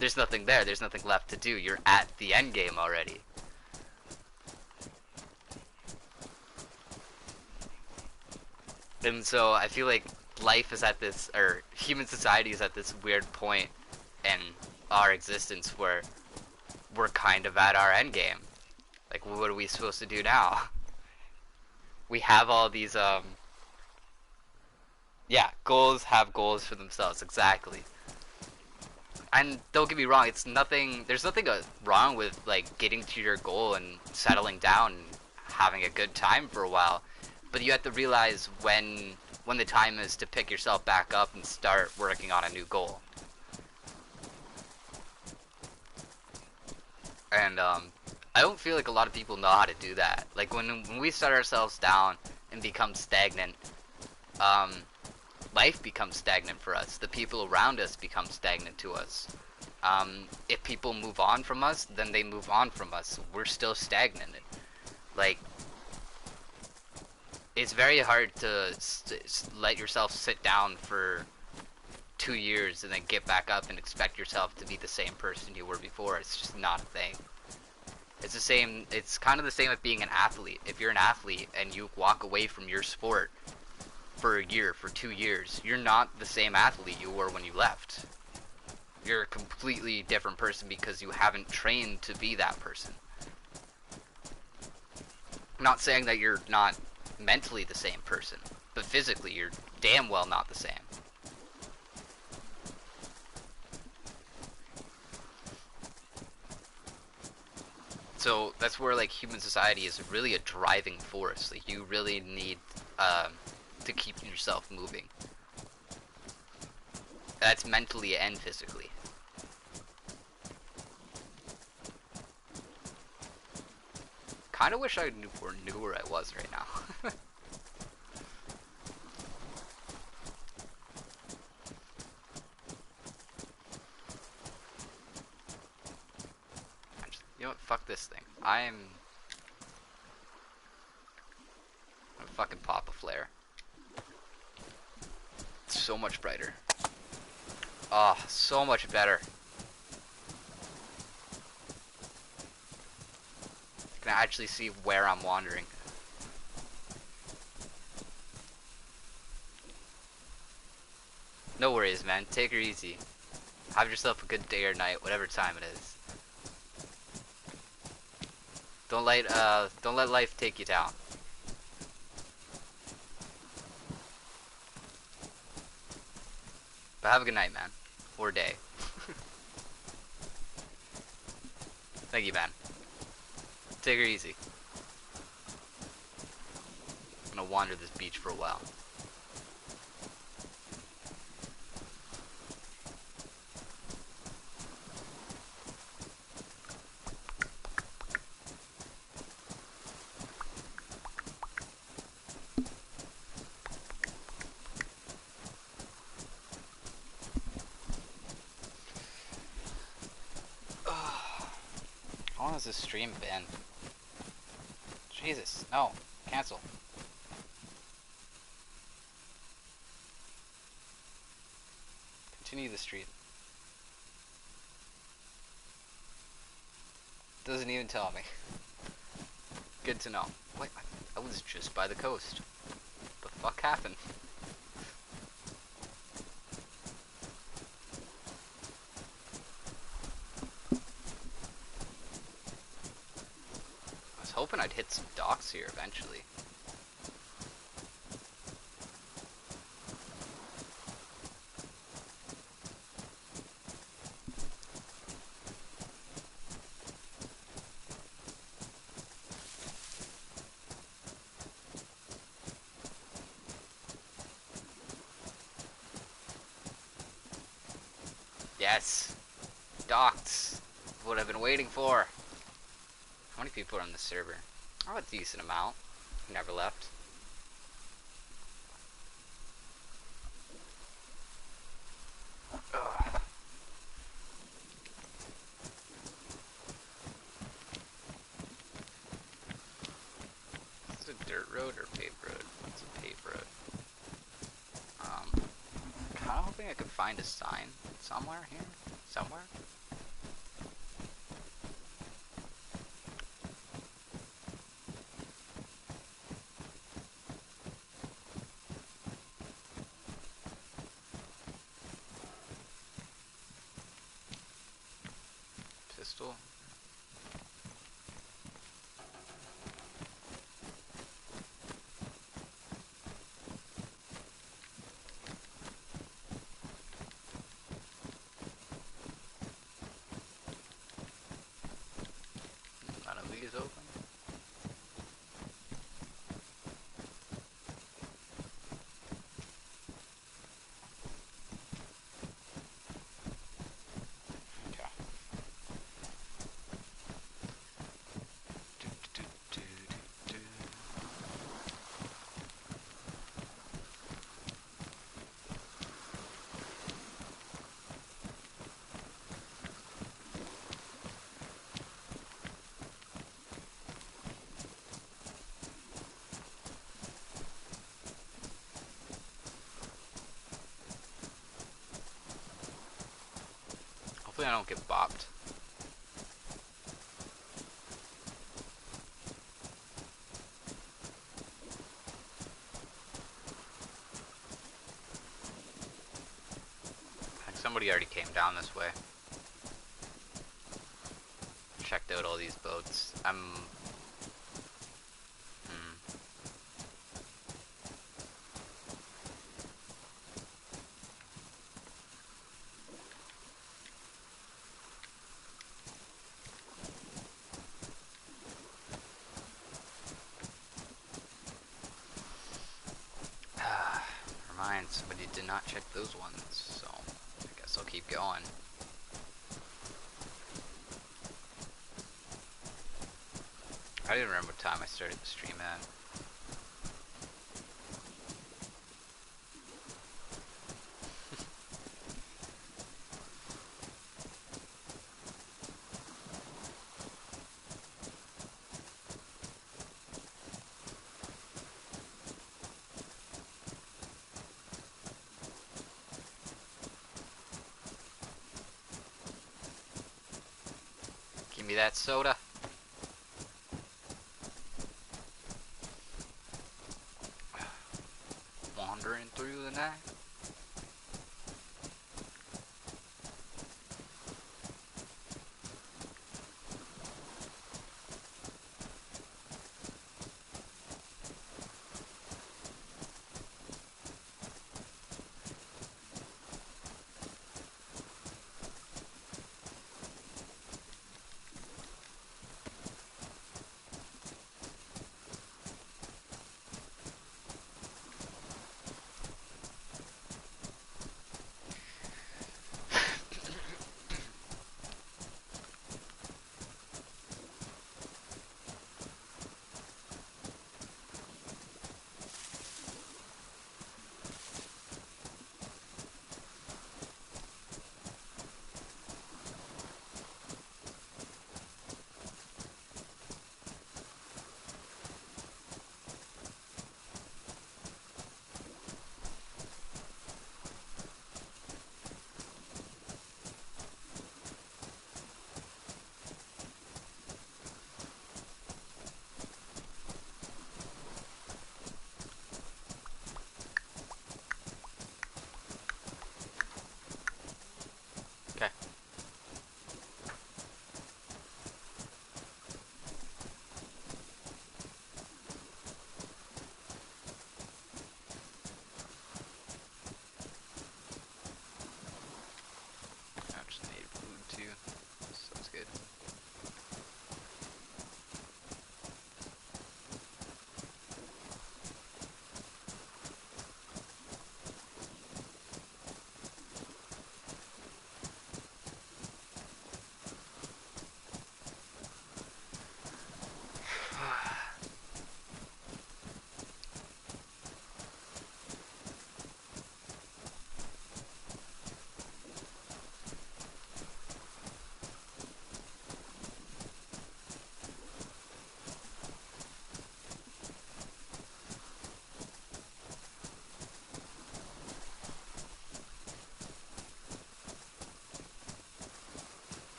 there's nothing there, there's nothing left to do, you're at the end game already. And so I feel like life is at this, or human society is at this weird point in our existence where we're kind of at our end game. Like, what are we supposed to do now? We have all these, yeah, goals have goals for themselves, exactly. And don't get me wrong, there's nothing wrong with, like, getting to your goal and settling down and having a good time for a while. But you have to realize when the time is to pick yourself back up and start working on a new goal. And, I don't feel like a lot of people know how to do that. Like, when we set ourselves down and become stagnant, life becomes stagnant for us. The people around us become stagnant to us. If people move on from us, then they move on from us. We're still stagnant. Like, it's very hard to let yourself sit down for 2 years and then get back up and expect yourself to be the same person you were before. It's just not a thing. It's the same, it's kind of the same with being an athlete. If you're an athlete and you walk away from your sport for a year, for 2 years, you're not the same athlete you were when you left. You're a completely different person because you haven't trained to be that person. I'm not saying that you're not mentally the same person, but physically you're damn well not the same. So that's where, like, human society is really a driving force. Like, you really need to keep yourself moving. That's mentally and physically. Kind of wish I knew where I was right now. You know what? Fuck this thing. I'm gonna fucking pop a flare. It's so much brighter. Oh, so much better. I can actually see where I'm wandering. No worries, man. Take her easy. Have yourself a good day or night, whatever time it is. Don't let life take you down. But have a good night, man. Or day. Thank you, man. Take her easy. I'm gonna wander this beach for a while. has this stream been? Jesus, no. Cancel. Continue the stream. Doesn't even tell me. Good to know. Wait, I was just by the coast. What the fuck happened? I was hoping I'd hit some docks here eventually. Yes! Docks! What I've been waiting for! How many people are on the server? Oh, a decent amount. Never left. Ugh. Is this a dirt road or paved road? It's a paved road. Kinda hoping I could find a sign somewhere here. Somewhere. Pistol. None of these open. Okay. Hopefully I don't get bopped. I think somebody already came down this way. Checked out all these boats. Remind somebody did not check those ones, so I guess I'll keep going. I don't even remember what time I started the stream at. Give me that soda. Wandering through the night.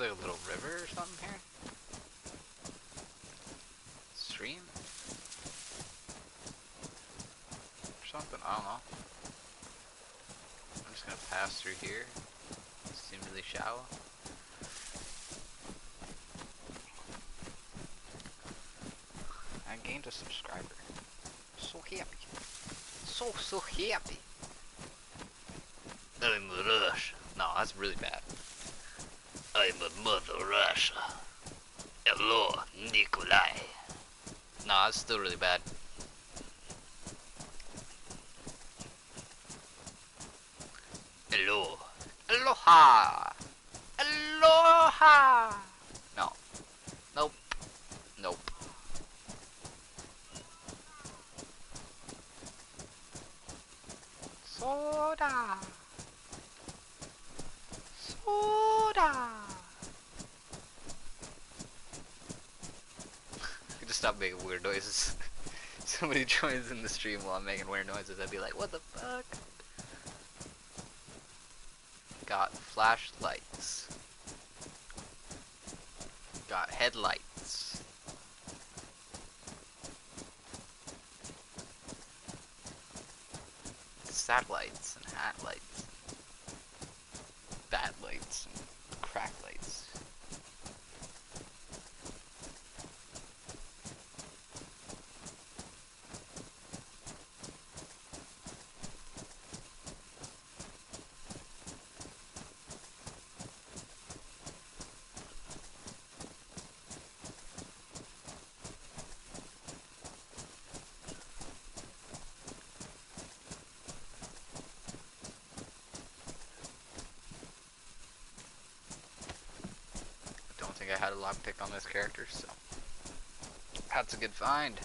like a little river or something here. Stream? Or something? I don't know. I'm just gonna pass through here. Seems really shallow. I gained a subscriber. So happy. So happy. I'm a Rush. No, that's really bad. I'm a Mother Russia. Hello, Nikolai. No, that's still really bad. Hello. Aloha. Aloha. No. Nope. Nope. Soda. Soda. I just stop making weird noises. Somebody joins in the stream while I'm making weird noises, I'd be like, what the fuck? Got flashlights. Got headlights. Satellites and hat lights. Bad lights and crack lights. I think I had a lockpick on this character, so that's a good find.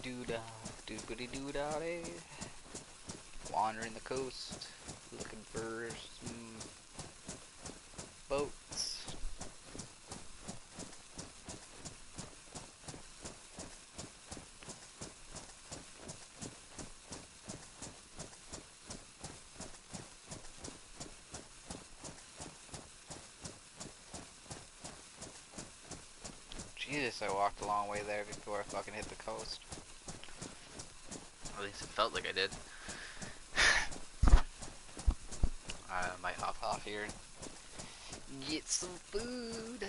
doo da, doobity doo da day. Wandering the coast, looking for some boats. Jesus, I walked a long way there before I fucking hit the coast. At least it felt like I did. I might hop off here and get some food.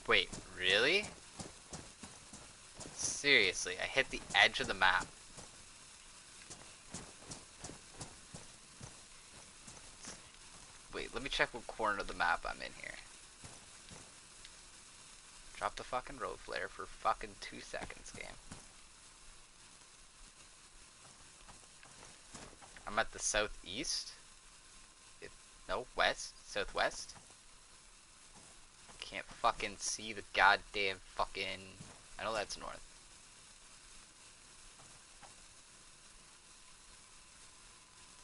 Wait, really? Seriously, I hit the edge of the map. Wait, let me check what corner of the map I'm in here. Drop the fucking road flare for fucking 2 seconds, game. I'm at the southeast? No, west? Southwest? Can't fucking see the goddamn fucking... I know that's north.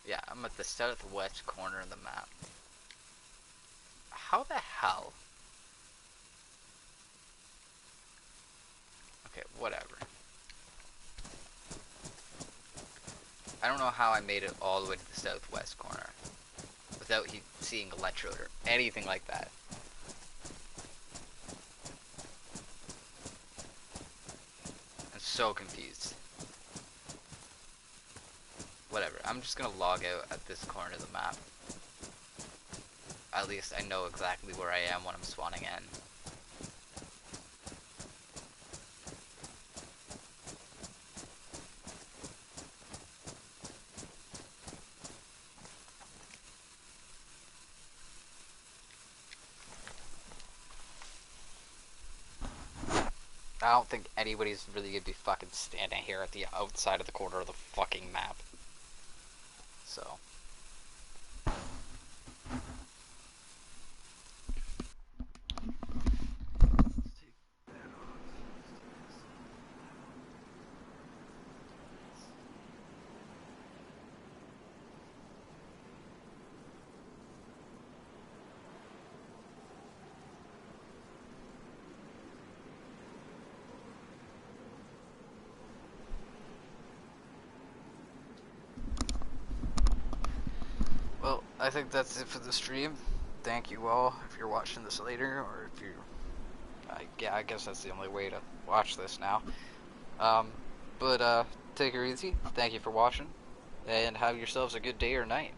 Yeah, I'm at the southwest corner of the map. How the hell? Okay, whatever. I don't know how I made it all the way to the southwest corner without seeing electrode or anything like that. I'm so confused. Whatever, I'm just gonna log out at this corner of the map. At least I know exactly where I am when I'm spawning in. I don't think anybody's really gonna be fucking standing here at the outside of the corner of the fucking map. So. Well, I think that's it for the stream. Thank you all if you're watching this later, or if you... yeah, I guess that's the only way to watch this now. But take her easy. Thank you for watching, and have yourselves a good day or night.